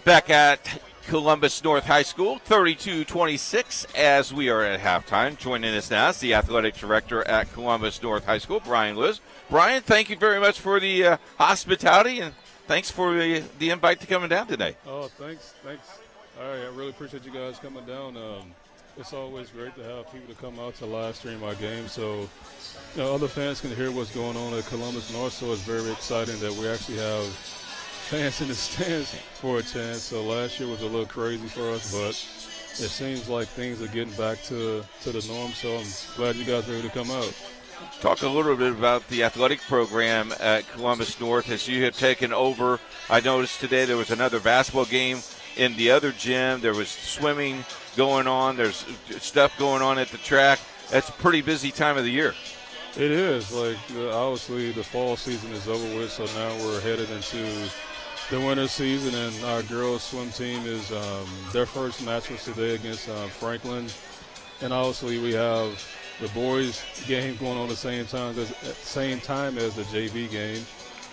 Back at Columbus North High School, 32-26 as we are at halftime. Joining us now is the athletic director at Columbus North High School, Brian Lewis. Brian, thank you very much for the hospitality, and thanks for the invite to coming down today. Oh, thanks. All right, I really appreciate you guys coming down. It's always great to have people to come out to live stream our game so other fans can hear what's going on at Columbus North, so it's very exciting that we actually have fans in the stands for a chance. So last year was a little crazy for us, but it seems like things are getting back to the norm, so I'm glad you guys were able to come out. Talk a little bit about the athletic program at Columbus North as you have taken over. I noticed today there was another basketball game in the other gym. There was swimming going on. There's stuff going on at the track. That's a pretty busy time of the year. It is. Obviously the fall season is over with, so now we're headed into the winter season, and our girls swim team is their first match was today against Franklin, and obviously we have the boys game going on the same time as the JV game,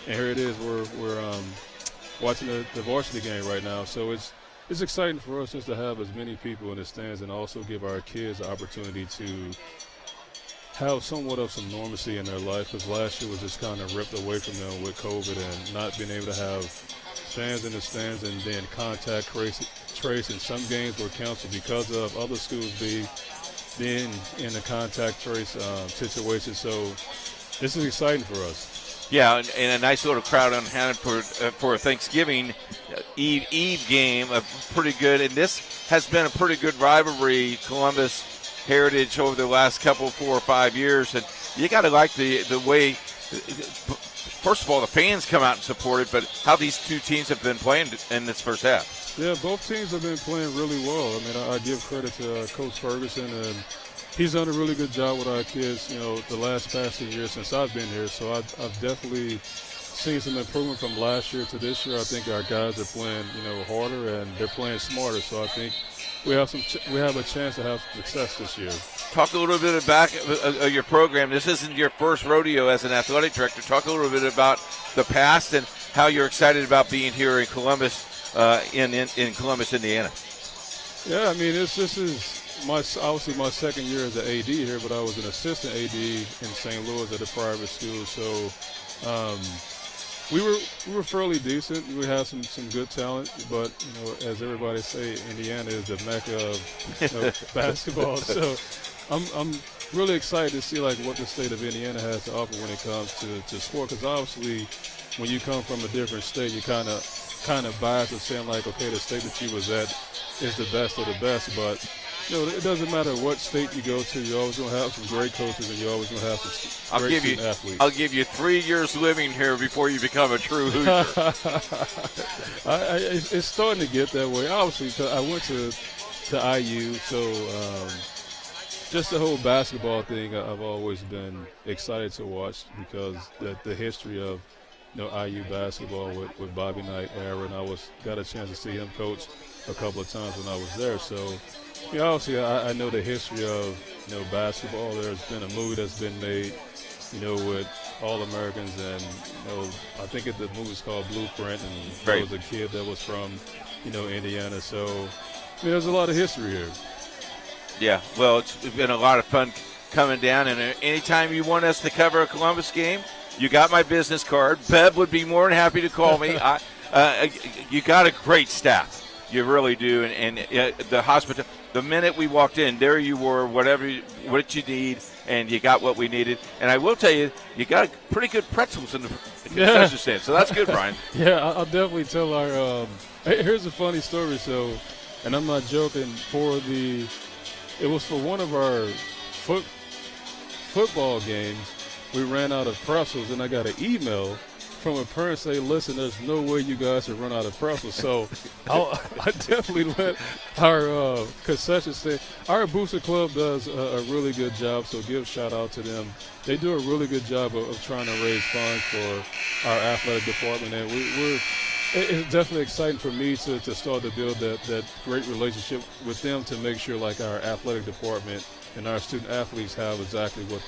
and here it is. We're watching the varsity game right now, so it's exciting for us just to have as many people in the stands and also give our kids the opportunity to have somewhat of some normalcy in their life, because last year was just kind of ripped away from them with COVID and not being able to have fans in the stands, and then contact trace, and some games were canceled because of other schools being in the contact trace situation. So this is exciting for us. Yeah, and a nice little crowd on hand for Thanksgiving Eve game, pretty good. And this has been a pretty good rivalry, Columbus Heritage, over the last 4 or 5 years. And you got to like the way, first of all, the fans come out and support it, but how these two teams have been playing in this first half. Yeah, both teams have been playing really well. I mean, I give credit to Coach Ferguson, and he's done a really good job with our kids, the last past years since I've been here. So I've definitely seen some improvement from last year to this year. I think our guys are playing, harder, and they're playing smarter. So I think we have a chance to have success this year. Talk a little bit about your program. This isn't your first rodeo as an athletic director. Talk a little bit about the past and how you're excited about being here in Columbus, in Columbus, Indiana. Yeah, I mean, this is obviously my second year as an AD here, but I was an assistant AD in St. Louis at a private school. So we were fairly decent. We had some good talent, but as everybody say, Indiana is the mecca of basketball. So I'm really excited to see what the state of Indiana has to offer when it comes to sport. Because obviously, when you come from a different state, you kind of biased of saying okay, the state that you was at is the best of the best. But it doesn't matter what state you go to. You're always going to have some great coaches, and you're always going to have some great student athletes. I'll give you 3 years living here before you become a true Hoosier. It's starting to get that way. Obviously, I went to IU, so just the whole basketball thing, I've always been excited to watch because the history of IU basketball with Bobby Knight, Aaron. I got a chance to see him coach a couple of times when I was there. So, obviously I know the history of basketball. There's been a movie that's been made, with All-Americans, and I think the movie's called Blueprint, and there was a kid that was from Indiana. So there's a lot of history here. Yeah, well, it's been a lot of fun coming down, and anytime you want us to cover a Columbus game, you got my business card. Bev would be more than happy to call me. You got a great staff. You really do. And the hospital, the minute we walked in, there you were, what you need, and you got what we needed. And I will tell you, you got pretty good pretzels in the concession stand. So that's good, Brian. Yeah, I'll definitely tell our here's a funny story. So, and I'm not joking, it was for one of our football games. We ran out of pretzels, and I got an email from a parent saying, listen, there's no way you guys have run out of pretzels. So I definitely let our concession stand. Our Booster Club does a really good job, so give shout out to them. They do a really good job of trying to raise funds for our athletic department, and it's definitely exciting for me to start to build that great relationship with them to make sure like our athletic department and our student athletes have exactly what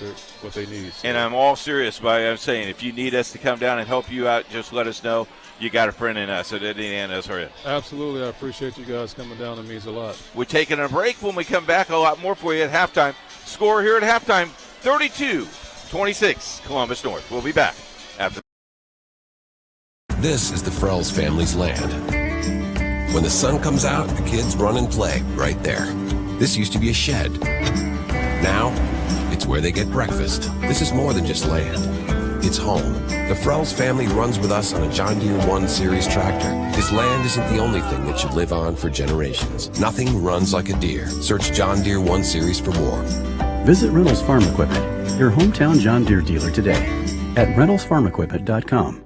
they need. So. And I'm all serious by I'm saying if you need us to come down and help you out, just let us know. You got a friend in us at IndianaSRN. Absolutely. I appreciate you guys coming down. It means a lot. We're taking a break. When we come back, a lot more for you at halftime. Score here at halftime, 32-26, Columbus North. We'll be back after. This is the Frells family's land. When the sun comes out, the kids run and play right there. This used to be a shed. Now, it's where they get breakfast. This is more than just land. It's home. The Frells family runs with us on a John Deere 1 Series tractor. This land isn't the only thing that should live on for generations. Nothing runs like a deer. Search John Deere 1 Series for more. Visit Reynolds Farm Equipment, your hometown John Deere dealer today at reynoldsfarmequipment.com.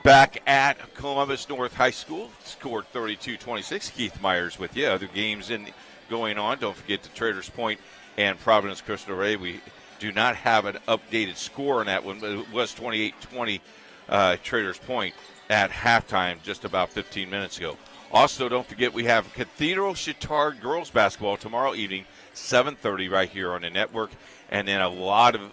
Back at Columbus North High School, scored 32-26. Keith Myers with you. Other games going on. Don't forget the Traders Point and Providence Crystal Ray. We do not have an updated score on that one, but it was 28-20 Traders Point at halftime just about 15 minutes ago. Also, don't forget we have Cathedral Chittard girls basketball tomorrow evening, 7:30 right here on the network, and then a lot of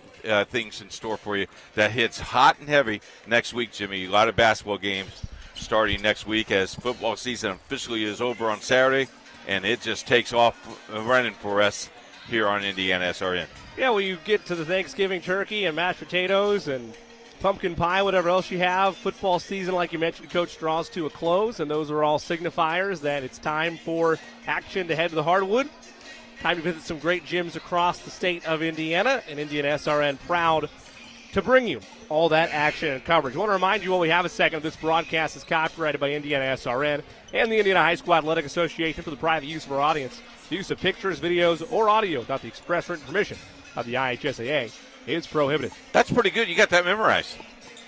things in store for you that hits hot and heavy next week, Jimmy. A lot of basketball games starting next week as football season officially is over on Saturday, and it just takes off running for us here on IndianaSRN. Yeah, well, you get to the Thanksgiving turkey and mashed potatoes and pumpkin pie, whatever else you have. Football season, like you mentioned, Coach, draws to a close, and those are all signifiers that it's time for action to head to the hardwood. Time to visit some great gyms across the state of Indiana, and IndianaSRN proud to bring you all that action and coverage. I want to remind you while we have a second, this broadcast is copyrighted by IndianaSRN and the Indiana High School Athletic Association for the private use of our audience. The use of pictures, videos, or audio without the express written permission of the IHSAA is prohibited. That's pretty good. You got that memorized.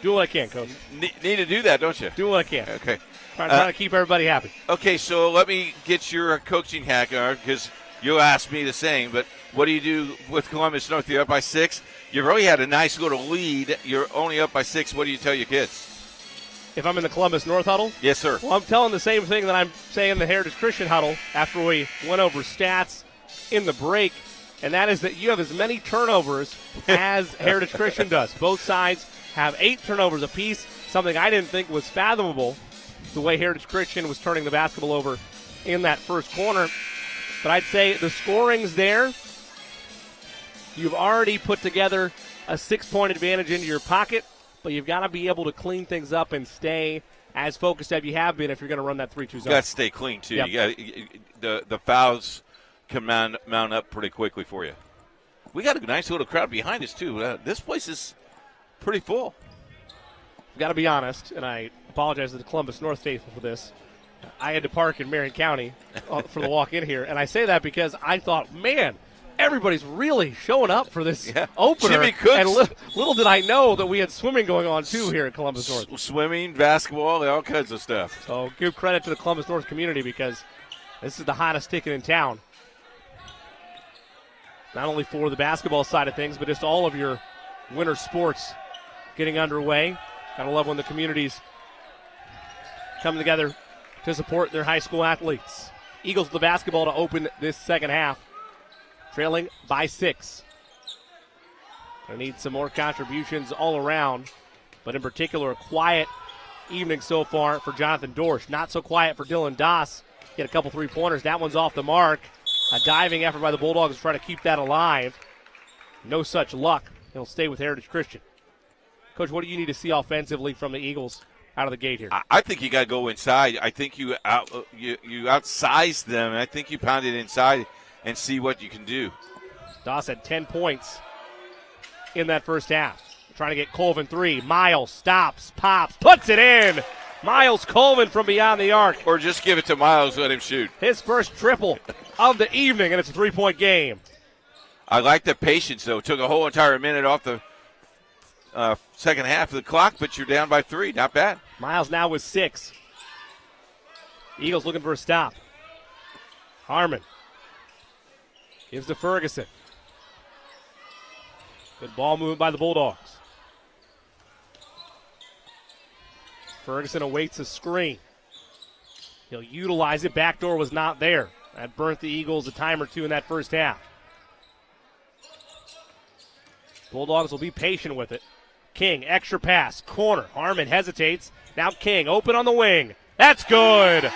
Do what I can, Coach. Need to do that, don't you? Do what I can. Okay. Trying to keep everybody happy. Okay, so let me get your coaching hack, because you asked me the same, but what do you do with Columbus North? You're up by 6. You've already had a nice little lead. You're only up by 6. What do you tell your kids? If I'm in the Columbus North huddle? Yes, sir. Well, I'm telling the same thing that I'm saying in the Heritage Christian huddle after we went over stats in the break, and that is that you have as many turnovers as Heritage Christian does. Both sides have 8 turnovers apiece, something I didn't think was fathomable the way Heritage Christian was turning the basketball over in that first corner. But I'd say the scoring's there. You've already put together a 6-point advantage into your pocket, but you've got to be able to clean things up and stay as focused as you have been if you're going to run that 3-2 zone. You got to stay clean, too. Yep. You got the fouls can mount up pretty quickly for you. We got a nice little crowd behind us, too. This place is pretty full. I've got to be honest, and I apologize to the Columbus North faithful for this. I had to park in Marion County for the walk in here, and I say that because I thought, man, everybody's really showing up for this opener. Jimmy Cooks. And little did I know that we had swimming going on, too, here at Columbus North. Swimming, basketball, all kinds of stuff. So give credit to the Columbus North community because this is the hottest ticket in town. Not only for the basketball side of things, but just all of your winter sports getting underway. Gotta love when the communities come together to support their high school athletes. Eagles with the basketball to open this second half, trailing by 6. They need some more contributions all around, but in particular, a quiet evening so far for Jonathan Dorsch. Not so quiet for Dylan Doss. Get a couple 3-pointers. That one's off the mark. A diving effort by the Bulldogs to try to keep that alive. No such luck. He'll stay with Heritage Christian. Coach, what do you need to see offensively from the Eagles out of the gate here? I think you got to go inside. I think you outsize them, and I think you pound it inside and see what you can do. Doss had 10 points in that first half. Trying to get Colvin 3. Miles stops, pops, puts it in. Miles Colvin from beyond the arc. Or just give it to Miles, let him shoot. His first triple of the evening, and it's a 3-point game. I like the patience, though. Took a whole entire minute off the second half of the clock, but you're down by 3. Not bad. Miles now with 6. Eagles looking for a stop. Harmon gives to Ferguson. Good ball movement by the Bulldogs. Ferguson awaits a screen. He'll utilize it. Backdoor was not there. That burnt the Eagles a time or two in that first half. Bulldogs will be patient with it. King, extra pass, corner. Harmon hesitates. Now King, open on the wing. That's good.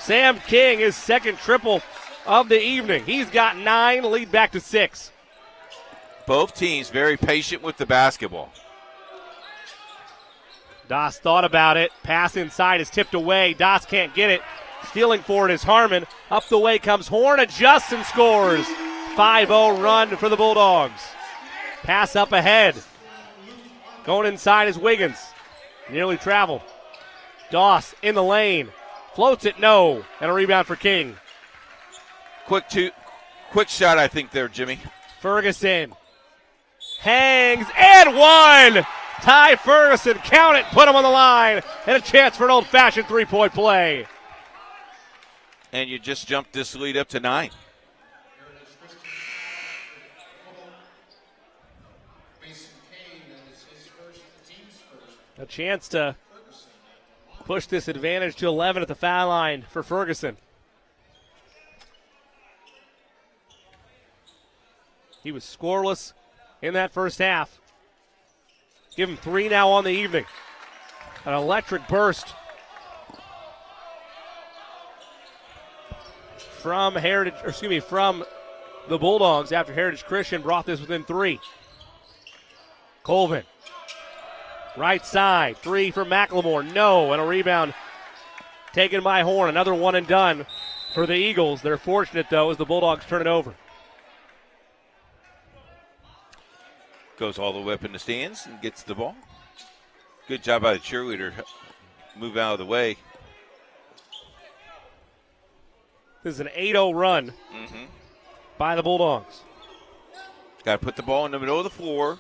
Sam King, his second triple of the evening. He's got 9, lead back to 6. Both teams very patient with the basketball. Doss thought about it. Pass inside is tipped away. Doss can't get it. Stealing for it is Harmon. Up the way comes Horn. Adjusts and scores. 5-0 run for the Bulldogs. Pass up ahead. Going inside is Wiggins. Nearly traveled. Doss in the lane. Floats it, no. And a rebound for King. Quick shot, I think, there, Jimmy. Ferguson hangs and one. Ty Ferguson, count it, put him on the line, and a chance for an old-fashioned 3-point play. And you just jumped this lead up to 9. A chance to push this advantage to 11 at the foul line for Ferguson. He was scoreless in that first half. Give him 3 now on the evening. An electric burst from from the Bulldogs after Heritage Christian brought this within 3. Colvin, right side, 3 for McLemore, no, and a rebound taken by Horn. Another one and done for the Eagles. They're fortunate, though, as the Bulldogs turn it over. Goes all the way up in the stands and gets the ball. Good job by the cheerleader. Move out of the way. This is an 8-0 run by the Bulldogs. Got to put the ball in the middle of the floor.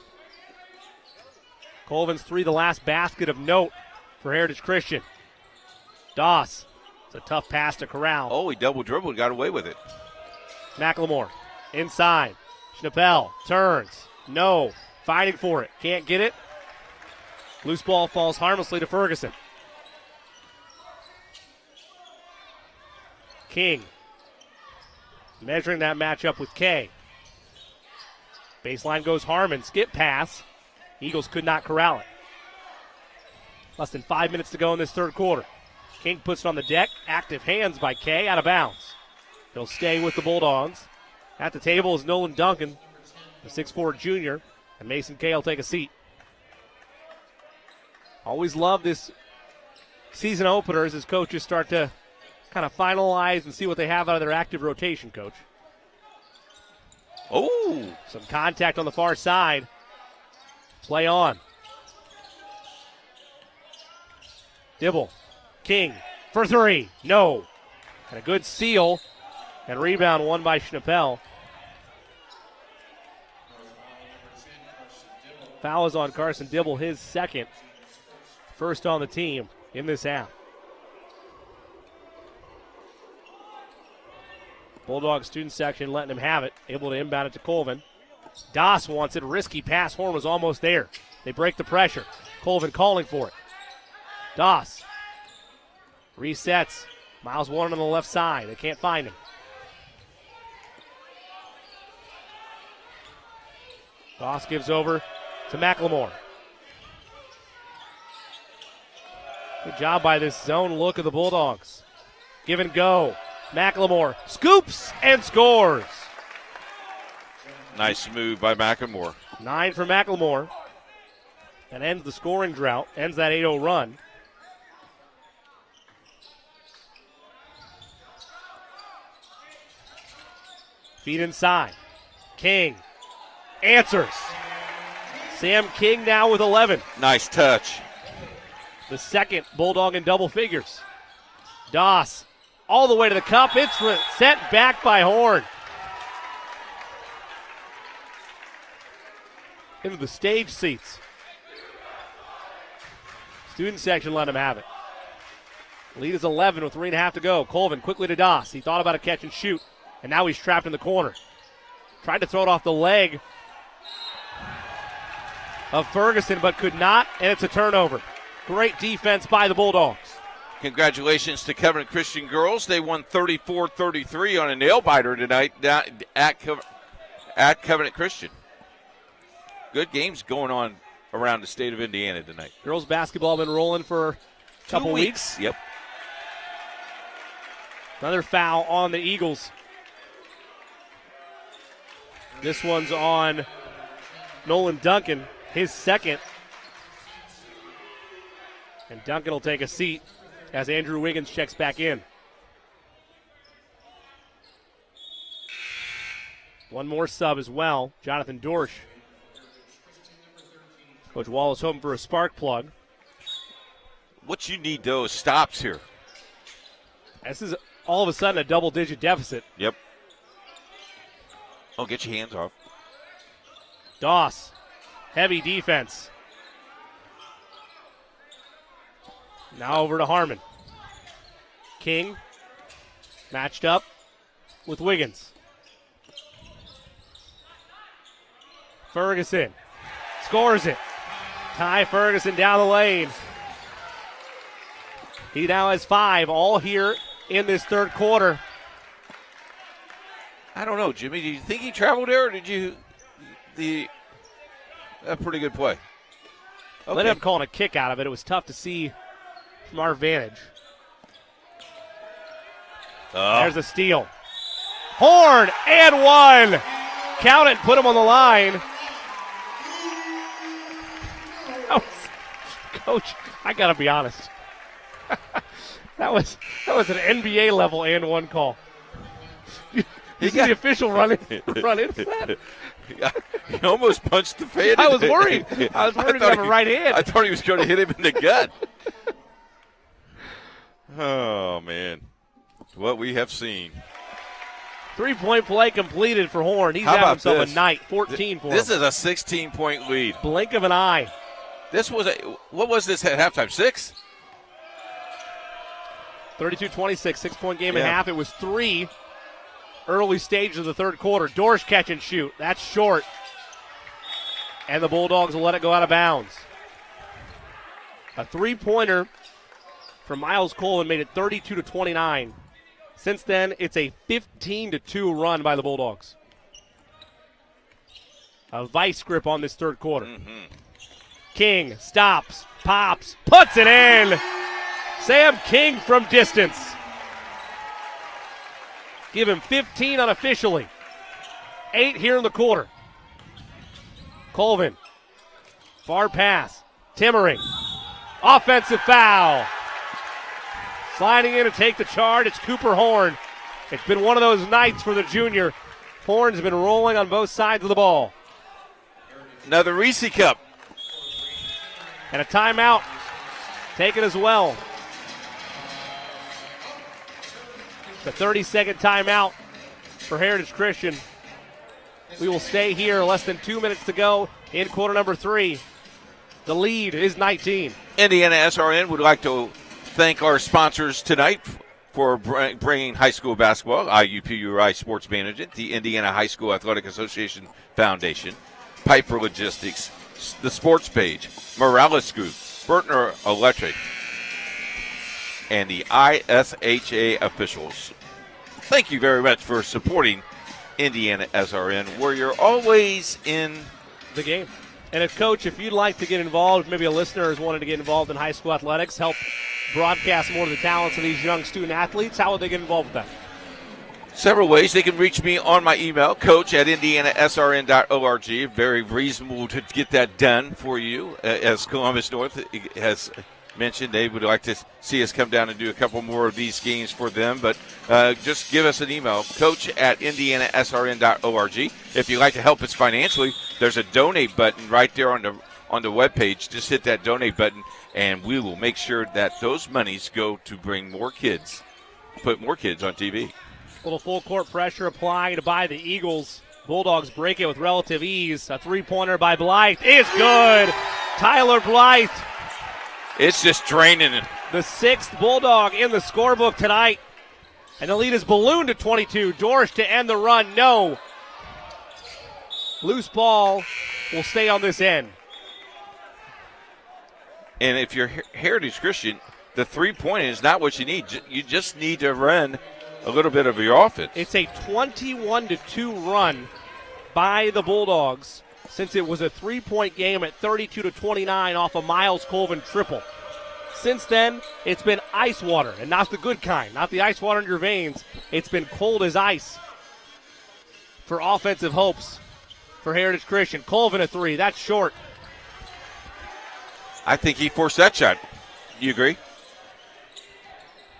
Colvin's 3, the last basket of note for Heritage Christian. Doss. It's a tough pass to Corral. Oh, he double dribbled, got away with it. McLemore inside. Schnappel turns. No. Fighting for it. Can't get it. Loose ball falls harmlessly to Ferguson. King measuring that matchup with Kay. Baseline goes Harmon. Skip pass. Eagles could not corral it. Less than 5 minutes to go in this third quarter. King puts it on the deck. Active hands by Kay. Out of bounds. He'll stay with the Bulldogs. At the table is Nolan Duncan, the 6'4 junior, and Mason Kay will take a seat. Always love this season openers as coaches start to kind of finalize and see what they have out of their active rotation, Coach. Oh! Some contact on the far side. Play on. Dibble. King for 3. No. And a good steal and rebound won by Schnappel. Foul is on Carson Dibble, his second. First on the team in this half. Bulldog student section letting him have it. Able to inbound it to Colvin. Doss wants it. Risky pass. Horn was almost there. They break the pressure. Colvin calling for it. Doss resets. Miles Warren on the left side. They can't find him. Doss gives over to McLemore. Good job by this zone look of the Bulldogs. Give and go. McLemore scoops and scores. Nice move by McLemore. 9 for McLemore. And ends the scoring drought, ends that 8-0 run. Feed inside. King answers. Sam King now with 11. Nice touch. The second Bulldog in double figures. Doss all the way to the cup. It's set back by Horn. Into the stage seats. Student section let him have it. Lead is 11 with 3.5 to go. Colvin quickly to Doss. He thought about a catch and shoot, and now he's trapped in the corner. Tried to throw it off the leg of Ferguson, but could not, and it's a turnover. Great defense by the Bulldogs. Congratulations to Covenant Christian girls. They won 34-33 on a nail-biter tonight at Covenant Christian. Good games going on around the state of Indiana tonight. Girls basketball been rolling for a couple weeks. Yep. Another foul on the Eagles. This one's on Nolan Duncan, his second. And Duncan will take a seat as Andrew Wiggins checks back in. One more sub as well, Jonathan Dorsch. Coach Wall is hoping for a spark plug. What you need, though, is stops here. This is all of a sudden a double-digit deficit. Yep. Oh, get your hands off. Doss, heavy defense. Now over to Harmon. King matched up with Wiggins. Ferguson scores it. Ty Ferguson down the lane. He now has 5, all here in this third quarter. I don't know, Jimmy. Do you think he traveled there, or did you a pretty good play? Okay. Ended up calling a kick out of it. It was tough to see from our vantage. There's a steal. Horn and 1. Count it, put him on the line. Coach, I got to be honest. that was an NBA level and 1 call. You see the official run into that? He almost punched the fan. I was worried. I was worried to have a right hand. I thought he was going to hit him in the gut. Oh, man. What we have seen. 3-point play completed for Horn. He's having himself a night. 14 for him. This is a 16-point lead. Blink of an eye. This was what was this at halftime? 6? 32-26, 6-point game and a half. It was 3 early stages of the third quarter. Dorsch catch and shoot. That's short. And the Bulldogs will let it go out of bounds. A 3-pointer from Miles Colvin made it 32-29. Since then, it's a 15-2 run by the Bulldogs. A vice grip on this third quarter. King stops, pops, puts it in. Sam King from distance. Give him 15 unofficially. 8 here in the quarter. Colvin. Far pass. Timmering. Offensive foul. Sliding in to take the charge, it's Cooper Horn. It's been one of those nights for the junior. Horn's been rolling on both sides of the ball. Another Reese Cup. And a timeout taken as well. The 30-second timeout for Heritage Christian. We will stay here, less than 2 minutes to go in quarter number 3. The lead is 19. IndianaSRN would like to thank our sponsors tonight for bringing high school basketball, IUPUI Sports Management, the Indiana High School Athletic Association Foundation, Piper Logistics, the Sports Page, Morales Group, Bertner Electric, and the ISHAA officials. Thank you very much for supporting IndianaSRN, where you're always in the game. And if, Coach, if you'd like to get involved, maybe a listener has wanted to get involved in high school athletics, help broadcast more of the talents of these young student athletes, how would they get involved with that? Several ways. They can reach me on my email, coach@IndianaSRN.org. Very reasonable to get that done for you. As Columbus North has mentioned, they would like to see us come down and do a couple more of these games for them. But just give us an email, coach@IndianaSRN.org. If you'd like to help us financially, there's a donate button right there on the webpage. Just hit that donate button, and we will make sure that those monies go to bring more kids, put more kids on TV. Little full court pressure applied by the Eagles. Bulldogs break it with relative ease. A three-pointer by Blythe is good. Tyler Blythe. It's just draining it. The 6th Bulldog in the scorebook tonight. And the lead is ballooned to 22. Dorsch to end the run. No. Loose ball will stay on this end. And if you're Heritage Christian, the three-point is not what you need. You just need to run a little bit of your offense. It's a 21-2 run by the Bulldogs since it was a three-point game at 32-29 off a Miles Colvin triple. Since then, it's been ice water, and not the good kind, not the ice water in your veins. It's been cold as ice for offensive hopes for Heritage Christian. Colvin a three. That's short. I think he forced that shot. You agree?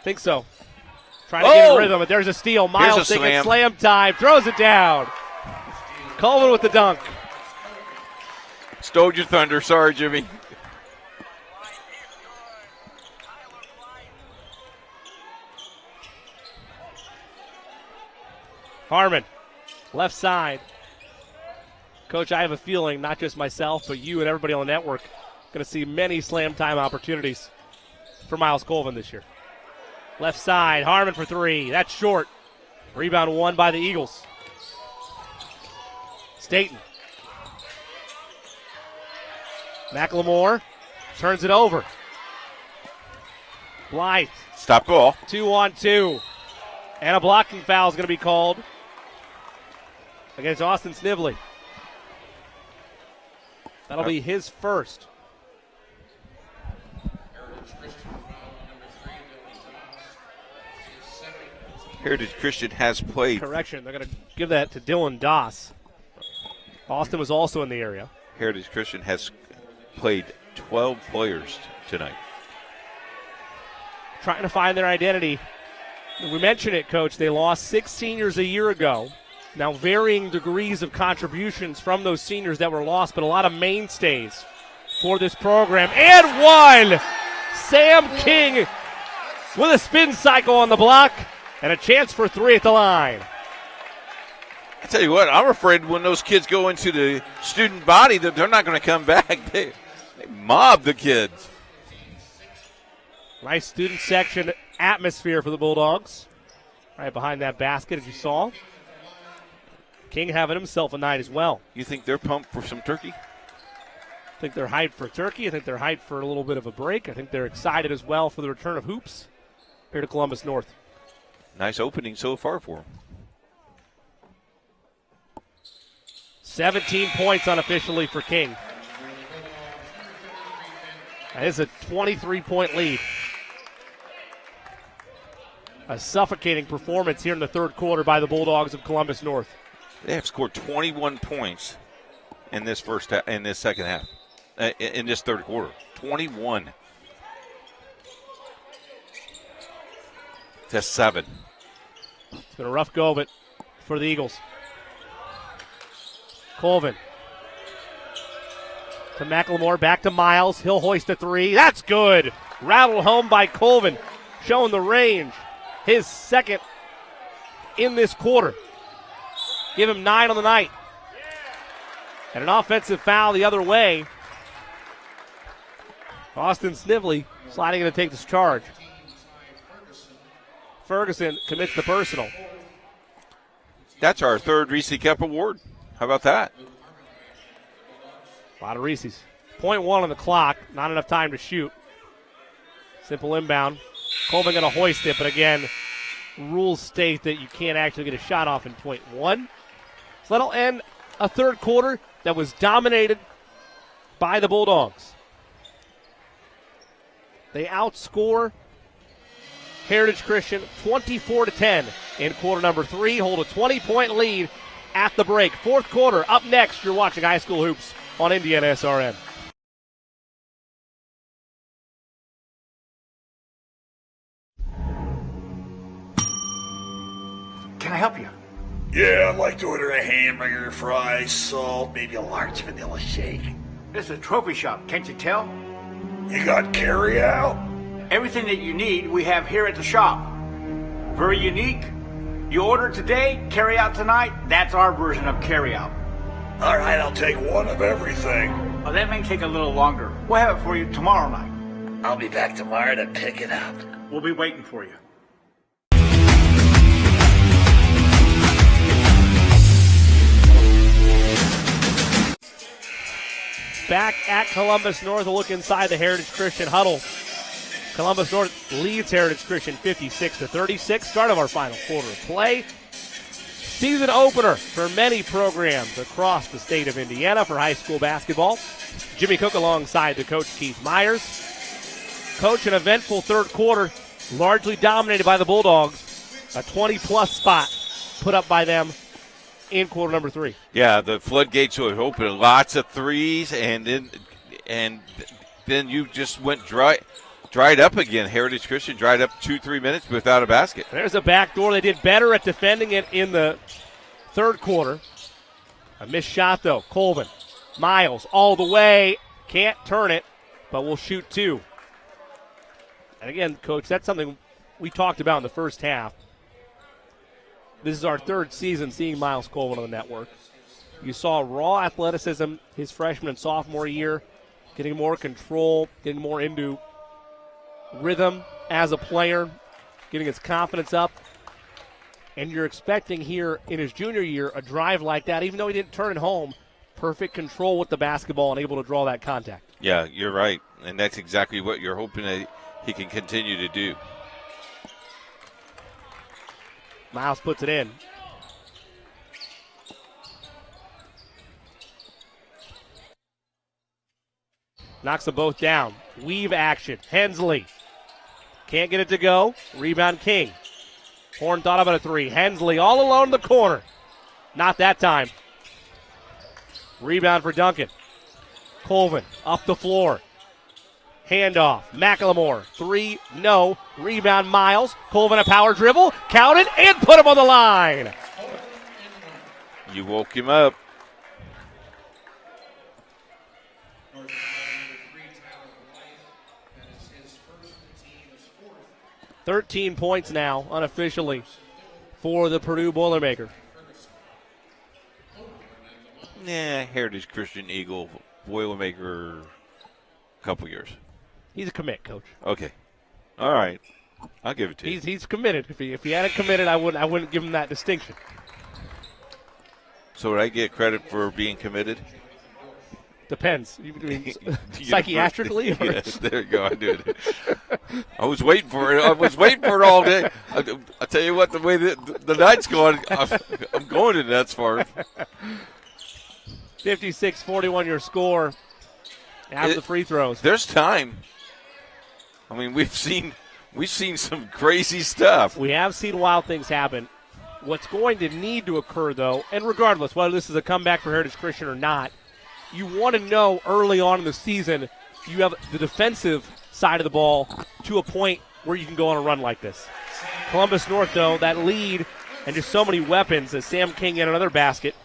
Think so. Trying to get in rhythm, but there's a steal. Miles thinking slam time. Throws it down. Colvin with the dunk. Stole your thunder. Sorry, Jimmy. Harmon, left side. Coach, I have a feeling, not just myself, but you and everybody on the network, going to see many slam time opportunities for Miles Colvin this year. Left side, Harmon for three. That's short. Rebound won by the Eagles. Staten. McLemore turns it over. Blythe. Stop ball. 2-on-2. And a blocking foul is going to be called against Austin Snively. That'll be his first. Heritage Christian has played. Correction, they're going to give that to Dylan Doss. Austin was also in the area. Heritage Christian has played 12 players tonight. Trying to find their identity. We mentioned it, Coach. They lost 6 seniors a year ago. Now varying degrees of contributions from those seniors that were lost, but a lot of mainstays for this program. And one! Sam King with a spin cycle on the block. And a chance for three at the line. I tell you what, I'm afraid when those kids go into the student body that they're not going to come back. They mob the kids. Nice student section atmosphere for the Bulldogs. Right behind that basket, as you saw. King having himself a night as well. You think they're pumped for some turkey? I think they're hyped for turkey. I think they're hyped for a little bit of a break. I think they're excited as well for the return of hoops here to Columbus North. Nice opening so far for him. 17 points unofficially for King. That is a 23-point lead. A suffocating performance here in the third quarter by the Bulldogs of Columbus North. They have scored 21 points in this second half, in this third quarter. 21 to 7. It's been a rough go of it for the Eagles. Colvin to McLemore, back to Miles. He'll hoist a three. That's good. Rattled home by Colvin, showing the range. His second in this quarter. Give him 9 on the night. And an offensive foul the other way. Austin Snively sliding in to take this charge. Ferguson commits the personal. That's our third Reese Cup award. How about that? A lot of Reese's. 0.1 on the clock. Not enough time to shoot. Simple inbound. Colvin going to hoist it, but again, rules state that you can't actually get a shot off in 0.1. So that'll end a third quarter that was dominated by the Bulldogs. They outscore Heritage Christian 24-10 in quarter number 3. Hold a 20-point lead at the break. Fourth quarter up next. You're watching High School Hoops on IndianaSRN. Can I help you? Yeah, I'd like to order a hamburger, fries, salt, maybe a large vanilla shake. This is a trophy shop, can't you tell? You got carry out? Everything that you need, we have here at the shop. Very unique. You order today, carry out tonight. That's our version of carry out. All right, I'll take one of everything. Oh, that may take a little longer. We'll have it for you tomorrow night. I'll be back tomorrow to pick it up. We'll be waiting for you. Back at Columbus North, a look inside the Heritage Christian huddle. Columbus North leads Heritage Christian 56-36. Start of our final quarter of play. Season opener for many programs across the state of Indiana for high school basketball. Jimmy Cook alongside the coach Keith Myers. Coach, an eventful third quarter, largely dominated by the Bulldogs. A 20-plus spot put up by them in quarter number 3. Yeah, the floodgates were open. Lots of threes, and then you just went dried up again. Heritage Christian dried up 2-3 minutes without a basket. There's a back door. They did better at defending it in the third quarter. A missed shot, though. Colvin. Miles all the way. Can't turn it, but will shoot 2. And again, Coach, that's something we talked about in the first half. This is our third season seeing Miles Colvin on the network. You saw raw athleticism his freshman and sophomore year, getting more control, getting more into rhythm as a player, getting his confidence up. And you're expecting here in his junior year a drive like that, even though he didn't turn it home. Perfect control with the basketball and able to draw that contact. Yeah, you're right. And that's exactly what you're hoping that he can continue to do. Miles puts it in. Knocks them both down. Weave action. Hensley. Can't get it to go. Rebound King. Horn thought about a 3. Hensley all alone in the corner. Not that time. Rebound for Duncan. Colvin up the floor. Handoff. McLemore. 3, no. Rebound Miles. Colvin a power dribble. Counted and put him on the line. You woke him up. $13 points now, unofficially, for the Purdue Boilermaker. Heritage Christian Eagle, Boilermaker, a couple years. He's a commit, Coach. Okay. All right. I'll give it to you. He's committed. If he hadn't committed, I wouldn't give him that distinction. So would I get credit for being committed? Depends. You mean psychiatrically? Yeah, there you go. I do it. I was waiting for it. I was waiting for it all day. I tell you what, the way the night's going, I'm going to that far. 56-41 your score after the free throws. There's time. I mean, we've seen some crazy stuff. We have seen wild things happen. What's going to need to occur, though, and regardless whether this is a comeback for Heritage Christian or not, you want to know early on in the season you have the defensive side of the ball to a point where you can go on a run like this. Columbus North, though, that lead and just so many weapons as Sam King in another basket.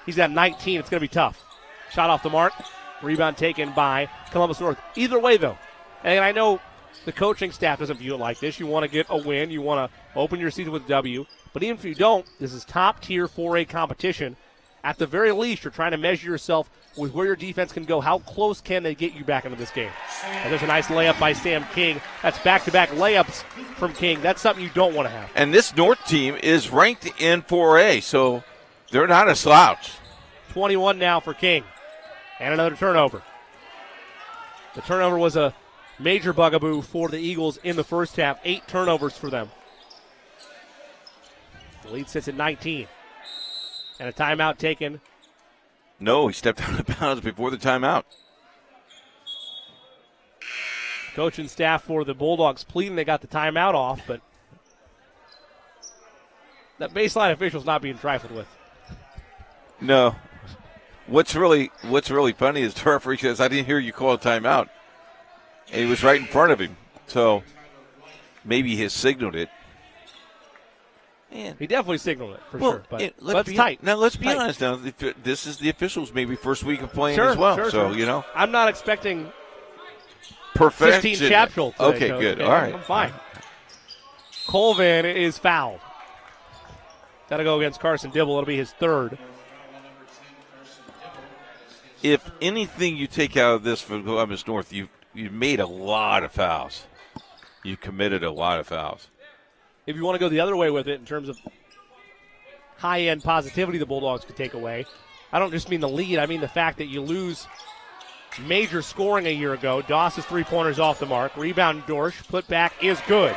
He's got 19. It's going to be tough. Shot off the mark. Rebound taken by Columbus North. Either way, though, and I know the coaching staff doesn't view it like this. You want to get a win. You want to open your season with a W. But even if you don't, this is top-tier 4A competition. At the very least, you're trying to measure yourself with where your defense can go. How close can they get you back into this game? And there's a nice layup by Sam King. That's back-to-back layups from King. That's something you don't want to have. And this North team is ranked in 4A, so they're not a slouch. 21 now for King. And another turnover. The turnover was a major bugaboo for the Eagles in the first half. 8 turnovers for them. The lead sits at 19. And a timeout taken. No, he stepped out of bounds before the timeout. Coach and staff for the Bulldogs pleading they got the timeout off, but that baseline official's not being trifled with. No. What's really funny is the referee says, I didn't hear you call a timeout. And he was right in front of him. So maybe he signaled it. Man. He definitely signaled it, for sure. But it's tight. Now, let's be honest. Now, this is the officials' maybe first week of playing as well. So, you know. I'm not expecting perfection. 15 chapel today, okay, Coach. good. Okay, all right. I'm fine. Colvin is fouled. That'll go against Carson Dibble. It'll be his third. If anything you take out of this for Columbus North, you've made a lot of fouls. You committed a lot of fouls. If you want to go the other way with it in terms of high-end positivity the Bulldogs could take away, I don't just mean the lead. I mean the fact that you lose major scoring a year ago. Doss's three-pointers off the mark. Rebound Dorsch. Put back is good.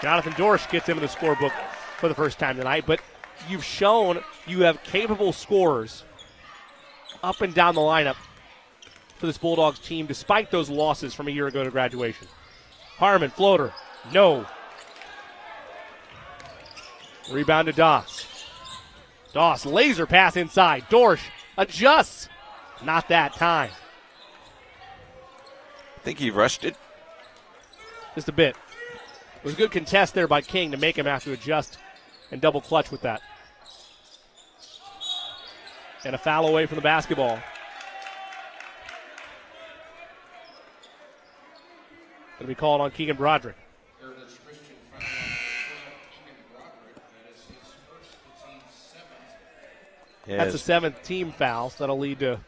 Jonathan Dorsch gets him in the scorebook for the first time tonight. But you've shown you have capable scorers up and down the lineup for this Bulldogs team despite those losses from a year ago to graduation. Harmon, floater. No. Rebound to Doss. Doss, laser pass inside. Dorsch adjusts. Not that time. I think he rushed it. Just a bit. It was a good contest there by King to make him have to adjust and double clutch with that. And a foul away from the basketball. Going to be called on Keegan Broderick. Yes. That's a seventh team foul, so that'll lead to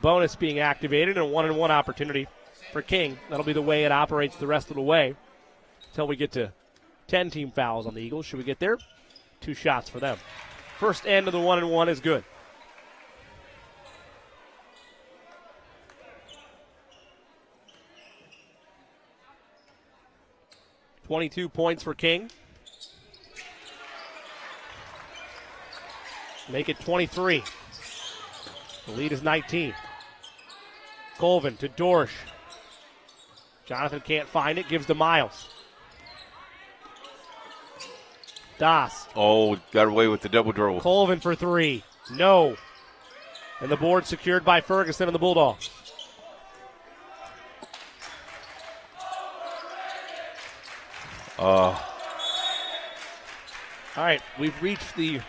bonus being activated and a 1-and-1 opportunity for King. That'll be the way it operates the rest of the way until we get to 10 team fouls on the Eagles. Should we get there? 2 shots for them. First end of the 1-and-1 is good. $22 points for King. Make it 23. The lead is 19. Colvin to Dorsch. Jonathan can't find it. Gives to Miles. Doss. Oh, got away with the double dribble. Colvin for 3. No. And the board secured by Ferguson and the Bulldogs. All right, we've reached the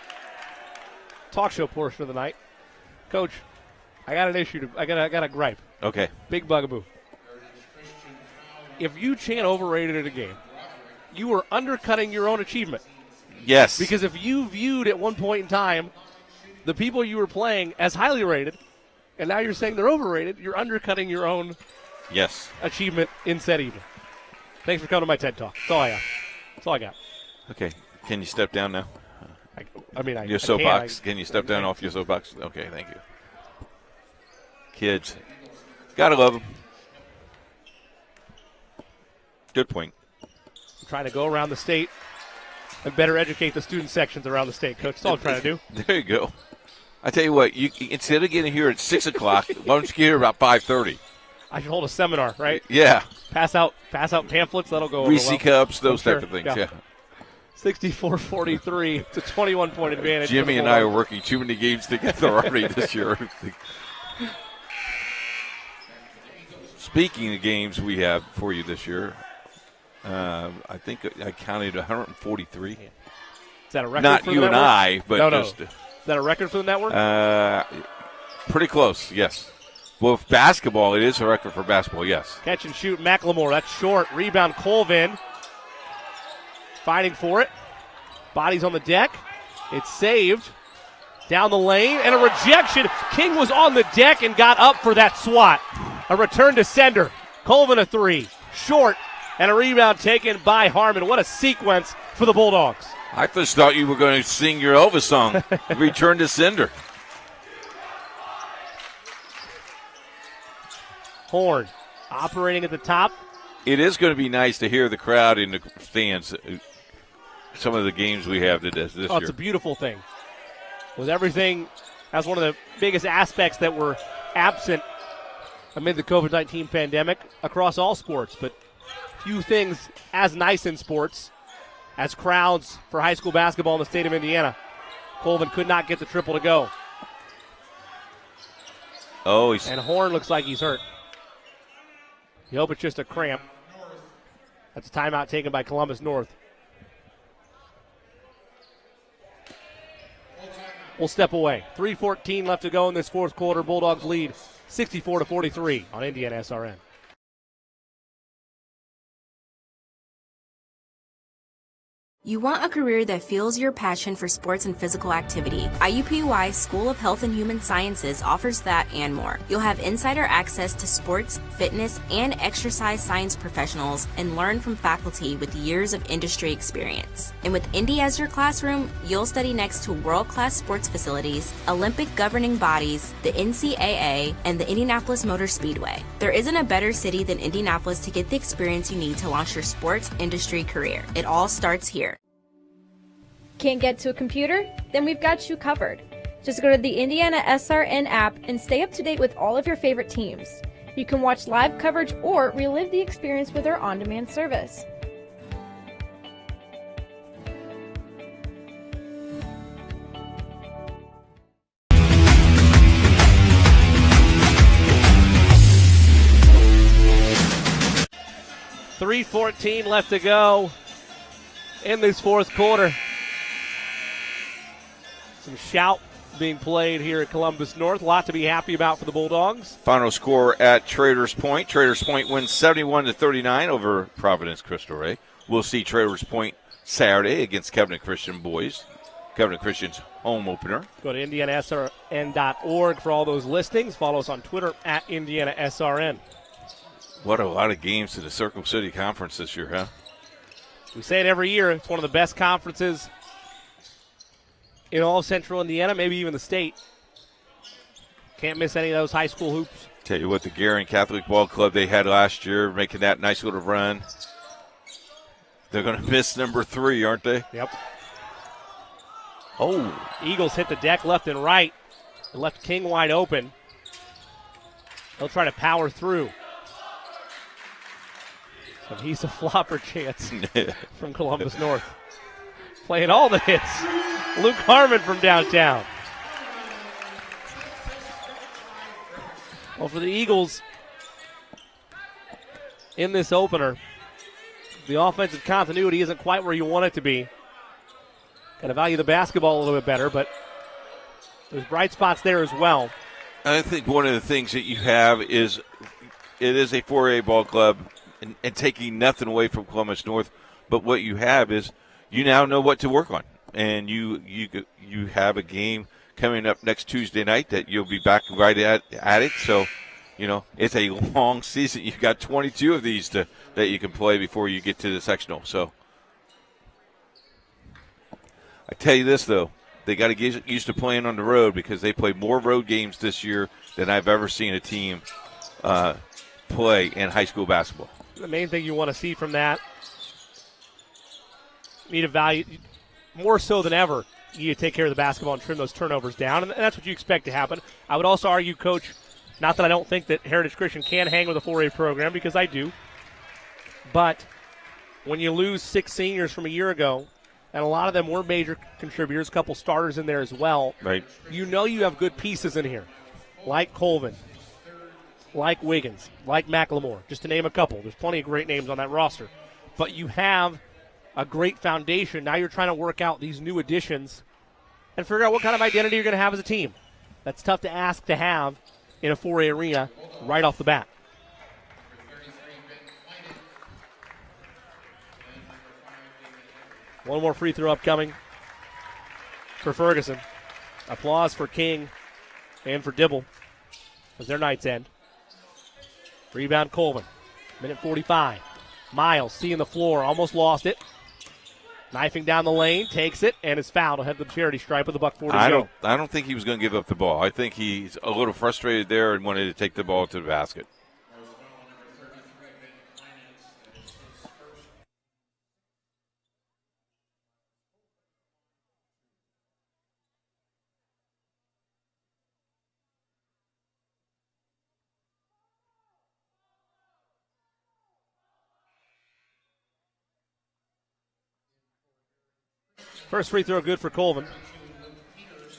talk show portion of the night. Coach, I got an issue. I got a gripe. Okay. Big bugaboo. If you chant overrated at a game, you are undercutting your own achievement. Yes. Because if you viewed at one point in time the people you were playing as highly rated, and now you're saying they're overrated, you're undercutting your own achievement in said evening. Thanks for coming to my TED Talk. That's all I got. That's all I got. Okay. Can you step down now? Your soapbox. Can you step down off your soapbox? Okay, thank you. Kids. Gotta love them. Good point. I'm trying to go around the state and better educate the student sections around the state, Coach. That's all I'm trying to do. There you go. I tell you what, you instead of getting here at 6 o'clock, why don't you get here about 5:30? I should hold a seminar, right? Yeah. Pass out pamphlets. That'll go over Reese well. cups, those type of things, yeah. 64-43. It's a 21-point advantage. Jimmy and I are working too many games together already this year. Speaking of games we have for you this year, I think I counted 143. Is that a record Not for you the and network? I, but no. just. Is that a record for the network? Pretty close, yes. Well, with basketball, it is a record for basketball, yes. Catch and shoot, McLemore. That's short. Rebound, Colvin. Fighting for it. Bodies on the deck. It's saved. Down the lane, and a rejection. King was on the deck and got up for that swat. A return to sender. Colvin a 3. Short, and a rebound taken by Harmon. What a sequence for the Bulldogs. I just thought you were going to sing your Elvis song, Return to Sender. Horn operating at the top. It is going to be nice to hear the crowd in the stands. Some of the games we have this year. It's a beautiful thing. With everything, that's one of the biggest aspects that were absent amid the COVID-19 pandemic across all sports. But few things as nice in sports as crowds for high school basketball in the state of Indiana. Colvin could not get the triple to go. Oh, and Horn looks like he's hurt. You hope it's just a cramp. That's a timeout taken by Columbus North. We'll step away. 3:14 left to go in this fourth quarter. Bulldogs lead 64-43 on IndianaSRN. You want a career that fuels your passion for sports and physical activity. IUPUI School of Health and Human Sciences offers that and more. You'll have insider access to sports, fitness, and exercise science professionals and learn from faculty with years of industry experience. And with Indy as your classroom, you'll study next to world-class sports facilities, Olympic governing bodies, the NCAA, and the Indianapolis Motor Speedway. There isn't a better city than Indianapolis to get the experience you need to launch your sports industry career. It all starts here. Can't get to a computer? Then we've got you covered. Just go to the IndianaSRN app and stay up to date with all of your favorite teams. You can watch live coverage or relive the experience with our on-demand service. .314 left to go in this fourth quarter. Some shout being played here at Columbus North. A lot to be happy about for the Bulldogs. Final score at Traders Point. Traders Point wins 71-39 over Providence Crystal Ray. We'll see Traders Point Saturday against Covenant Christian boys. Covenant Christian's home opener. Go to IndianaSRN.org for all those listings. Follow us on Twitter at IndianaSRN. What a lot of games to the Circle City Conference this year, huh? We say it every year. It's one of the best conferences in all of Central Indiana, maybe even the state. Can't miss any of those high school hoops. Tell you what, the Garin Catholic Ball Club they had last year, making that nice little run. They're going to miss number 3, aren't they? Yep. Oh. Eagles hit the deck left and right. They left King wide open. They'll try to power through. So he's a flopper chance from Columbus North. Playing all the hits. Luke Harmon from downtown. Well, for the Eagles in this opener, the offensive continuity isn't quite where you want it to be. Got to value the basketball a little bit better, but there's bright spots there as well. I think one of the things that you have is it is a 4A ball club and taking nothing away from Columbus North, but what you have is you now know what to work on, and you have a game coming up next Tuesday night that you'll be back right at it. So, you know, it's a long season. You've got 22 of these that you can play before you get to the sectional. So, I tell you this though, they got to get used to playing on the road because they played more road games this year than I've ever seen a team play in high school basketball. The main thing you want to see from that, need to value more so than ever. You take care of the basketball and trim those turnovers down, and that's what you expect to happen. I would also argue, Coach, not that I don't think that Heritage Christian can hang with a 4A program, because I do, but when you lose 6 seniors from a year ago, and a lot of them were major contributors, a couple starters in there as well, right? You know you have good pieces in here, like Colvin, like Wiggins, like McLemore, just to name a couple. There's plenty of great names on that roster. But you have a great foundation. Now you're trying to work out these new additions and figure out what kind of identity you're going to have as a team. That's tough to ask to have in a 4A arena right off the bat. One more free throw upcoming for Ferguson. Applause for King and for Dibble as their nights end. Rebound Colvin. Minute 45. Miles seeing the floor, almost lost it. Knifing down the lane, takes it, and is fouled. He'll head the charity stripe with a $1.40 to go. I don't think he was going to give up the ball. I think he's a little frustrated there and wanted to take the ball to the basket. First free throw good for Colvin.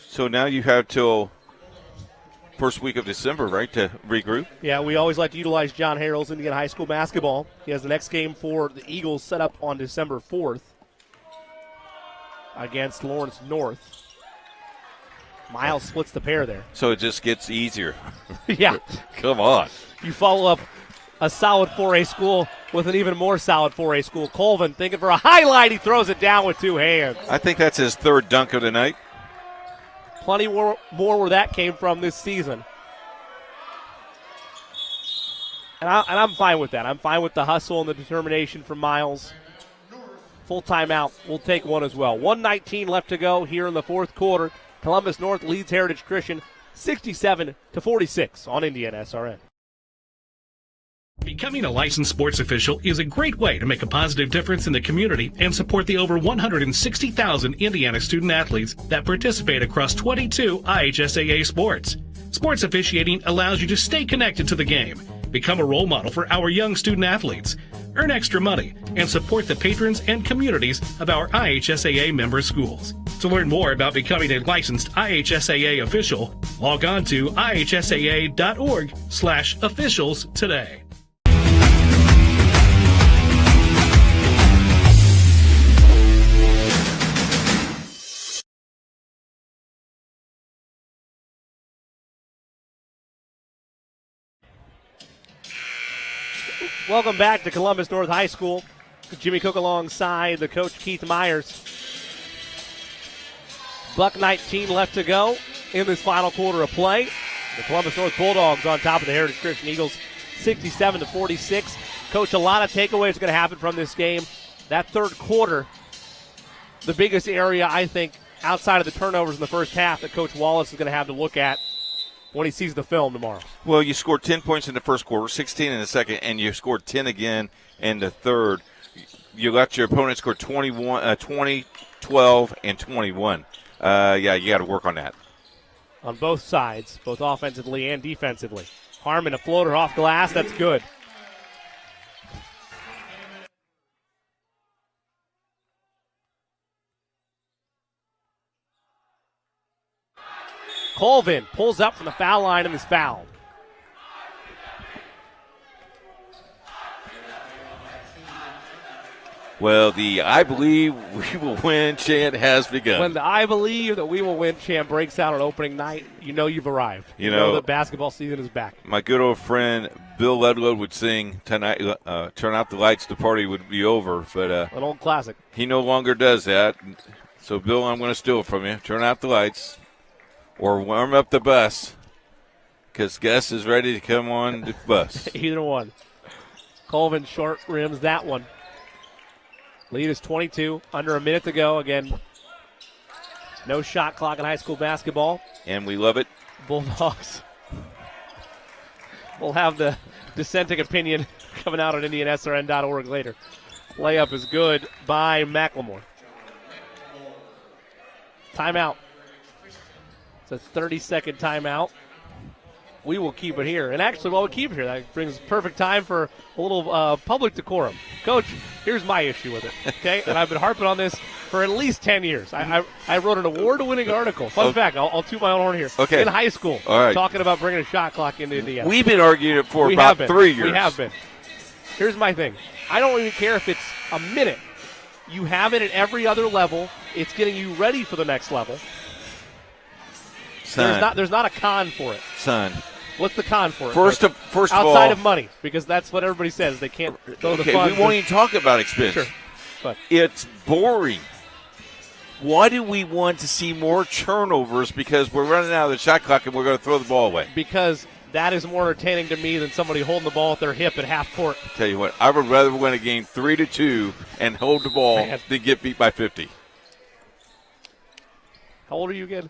So now you have till first week of December, right, to regroup? Yeah, we always like to utilize John Harrell's Indiana High School basketball. He has the next game for the Eagles set up on December 4th against Lawrence North. Miles splits the pair there. So it just gets easier. Yeah. Come on. You follow up a solid 4A school with an even more solid 4A school. Colvin thinking for a highlight. He throws it down with two hands. I think that's his third dunk of the night. Plenty more where that came from this season. And I'm fine with that. I'm fine with the hustle and the determination from Miles. Full timeout. We'll take one as well. 1:19 left to go here in the fourth quarter. Columbus North leads Heritage Christian 67-46 on IndianaSRN. Becoming a licensed sports official is a great way to make a positive difference in the community and support the over 160,000 Indiana student athletes that participate across 22 IHSAA sports. Sports officiating allows you to stay connected to the game, become a role model for our young student athletes, earn extra money, and support the patrons and communities of our IHSAA member schools. To learn more about becoming a licensed IHSAA official, log on to ihsaa.org/officials today. Welcome back to Columbus North High School. Jimmy Cook alongside the coach Keith Myers. Buck 19 left to go in this final quarter of play. The Columbus North Bulldogs on top of the Heritage Christian Eagles 67-46. Coach, a lot of takeaways are going to happen from this game. That third quarter, the biggest area I think outside of the turnovers in the first half that Coach Wallace is going to have to look at when he sees the film tomorrow. Well, you scored 10 points in the first quarter, 16 in the second, and you scored 10 again in the third. You let your opponent score 20, 12, and 21. Yeah, you got to work on that. On both sides, both offensively and defensively. Harmon, a floater off glass. That's good. Colvin pulls up from the foul line and is fouled. Well, the I believe we will win chant has begun. When the I believe that we will win chant breaks out on opening night, you know you've arrived. You know that basketball season is back. My good old friend Bill Ludlow would sing tonight, turn out the lights, the party would be over. But an old classic. He no longer does that. So, Bill, I'm going to steal it from you. Turn out the lights or warm up the bus because Gus is ready to come on the bus. Either one. Colvin short rims that one. Lead is 22, under a minute to go. Again, no shot clock in high school basketball. And we love it. Bulldogs will have the dissenting opinion coming out on IndianaSRN.org later. Layup is good by McLemore. Timeout. It's a 30-second timeout. We will keep it here. And actually, while we keep it here, that brings perfect time for a little public decorum. Coach, here's my issue with it, okay? And I've been harping on this for at least 10 years. I wrote an award-winning article. Fun fact, I'll toot my own horn here. Okay. In high school, talking about bringing a shot clock into Indiana. We've been arguing it for about 3 years. We have been. Here's my thing. I don't even care if it's a minute. You have it at every other level. It's getting you ready for the next level. Son. There's not a con for it. Son. What's the con for it? First of all, outside of money, because that's what everybody says. They can't go to the funds. We won't even talk about expense. Sure. But it's boring. Why do we want to see more turnovers? Because we're running out of the shot clock and we're going to throw the ball away. Because that is more entertaining to me than somebody holding the ball at their hip at half court. Tell you what, I would rather win a game 3-2 and hold the ball than get beat by 50. How old are you again?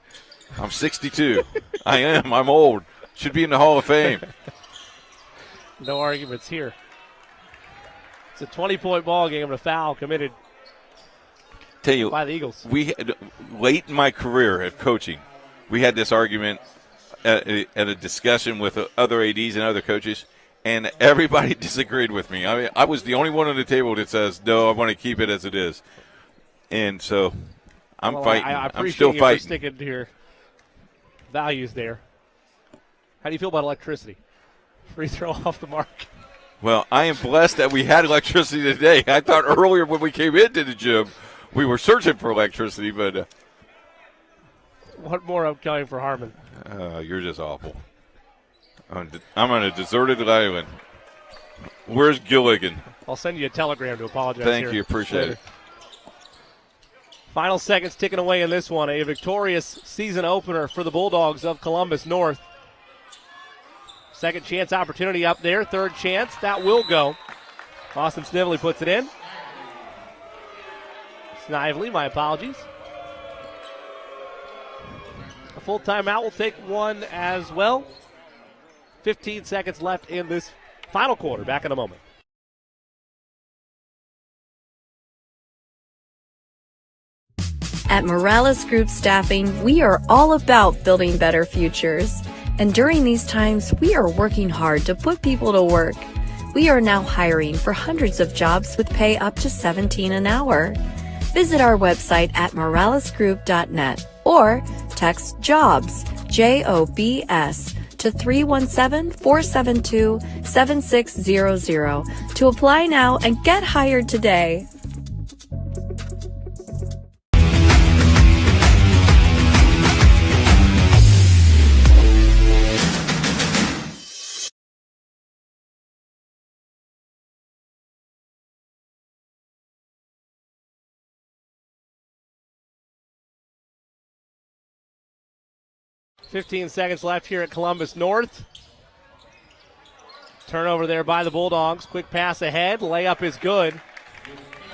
I'm 62. I am. I'm old. Should be in the Hall of Fame. No arguments here. It's a 20-point ball game and a foul committed by the Eagles. Late in my career at coaching, we had this argument at a discussion with other ADs and other coaches, and everybody disagreed with me. I mean, I was the only one on the table that says, no, I want to keep it as it is. And so I'm Well, fighting. I I'm still appreciate you for fighting. sticking to your values there. How do you feel about electricity? Free throw off the mark. Well, I am blessed that we had electricity today. I thought earlier when we came into the gym, we were searching for electricity, but What more upcoming for Harmon? you're just awful. I'm on a deserted island. Where's Gilligan? I'll send you a telegram to apologize. Thank here. you. Appreciate it. Final seconds ticking away in this one. A victorious season opener for the Bulldogs of Columbus North. Second chance opportunity up there. Third chance. That will go. Austin Snively puts it in. Snively, my apologies. A full timeout. We'll take one as well. 15 seconds left in this final quarter. Back in a moment. At Morales Group Staffing, we are all about building better futures. And during these times, we are working hard to put people to work. We are now hiring for hundreds of jobs with pay up to $17 an hour. Visit our website at moralesgroup.net or text JOBS, JOBS, to 317-472-7600 to apply now and get hired today. .15 seconds left here at Columbus North. Turnover there by the Bulldogs. Quick pass ahead. Layup is good.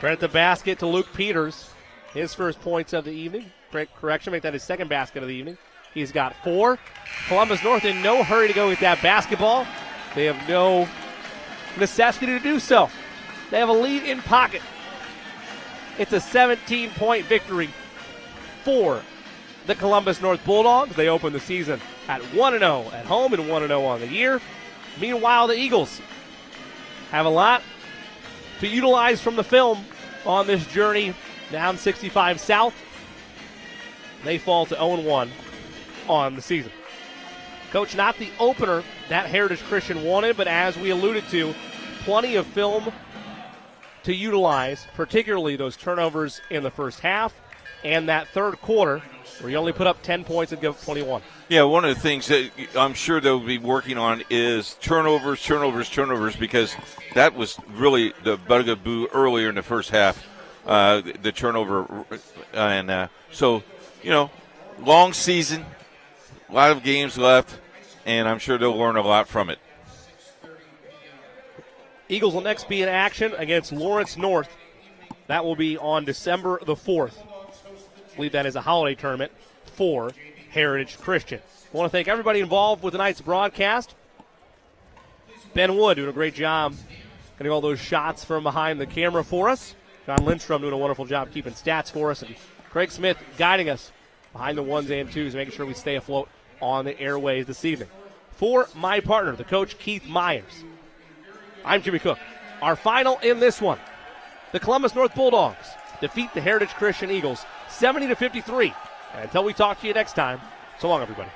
Right at the basket to Luke Peters. His first points of the evening. Correction, make that his second basket of the evening. He's got 4. Columbus North in no hurry to go get that basketball. They have no necessity to do so. They have a lead in pocket. It's a 17-point victory for the Columbus North Bulldogs. They open the season at 1-0 at home and 1-0 on the year. Meanwhile, the Eagles have a lot to utilize from the film on this journey down 65 South. They fall to 0-1 on the season. Coach, not the opener that Heritage Christian wanted, but as we alluded to, plenty of film to utilize, particularly those turnovers in the first half and that third quarter where you only put up 10 points and give up 21. Yeah, one of the things that I'm sure they'll be working on is turnovers, because that was really the bugaboo earlier in the first half, the turnover. And so, long season, a lot of games left, and I'm sure they'll learn a lot from it. Eagles will next be in action against Lawrence North. That will be on December the 4th. I believe that is a holiday tournament for Heritage Christian. I want to thank everybody involved with tonight's broadcast. Ben Wood doing a great job getting all those shots from behind the camera for us. John Lindstrom doing a wonderful job keeping stats for us. And Craig Smith guiding us behind the ones and twos, making sure we stay afloat on the airways this evening. For my partner, the coach Keith Myers, I'm Jimmy Cook. Our final in this one, the Columbus North Bulldogs defeat the Heritage Christian Eagles 70-53. And until we talk to you next time, so long, everybody.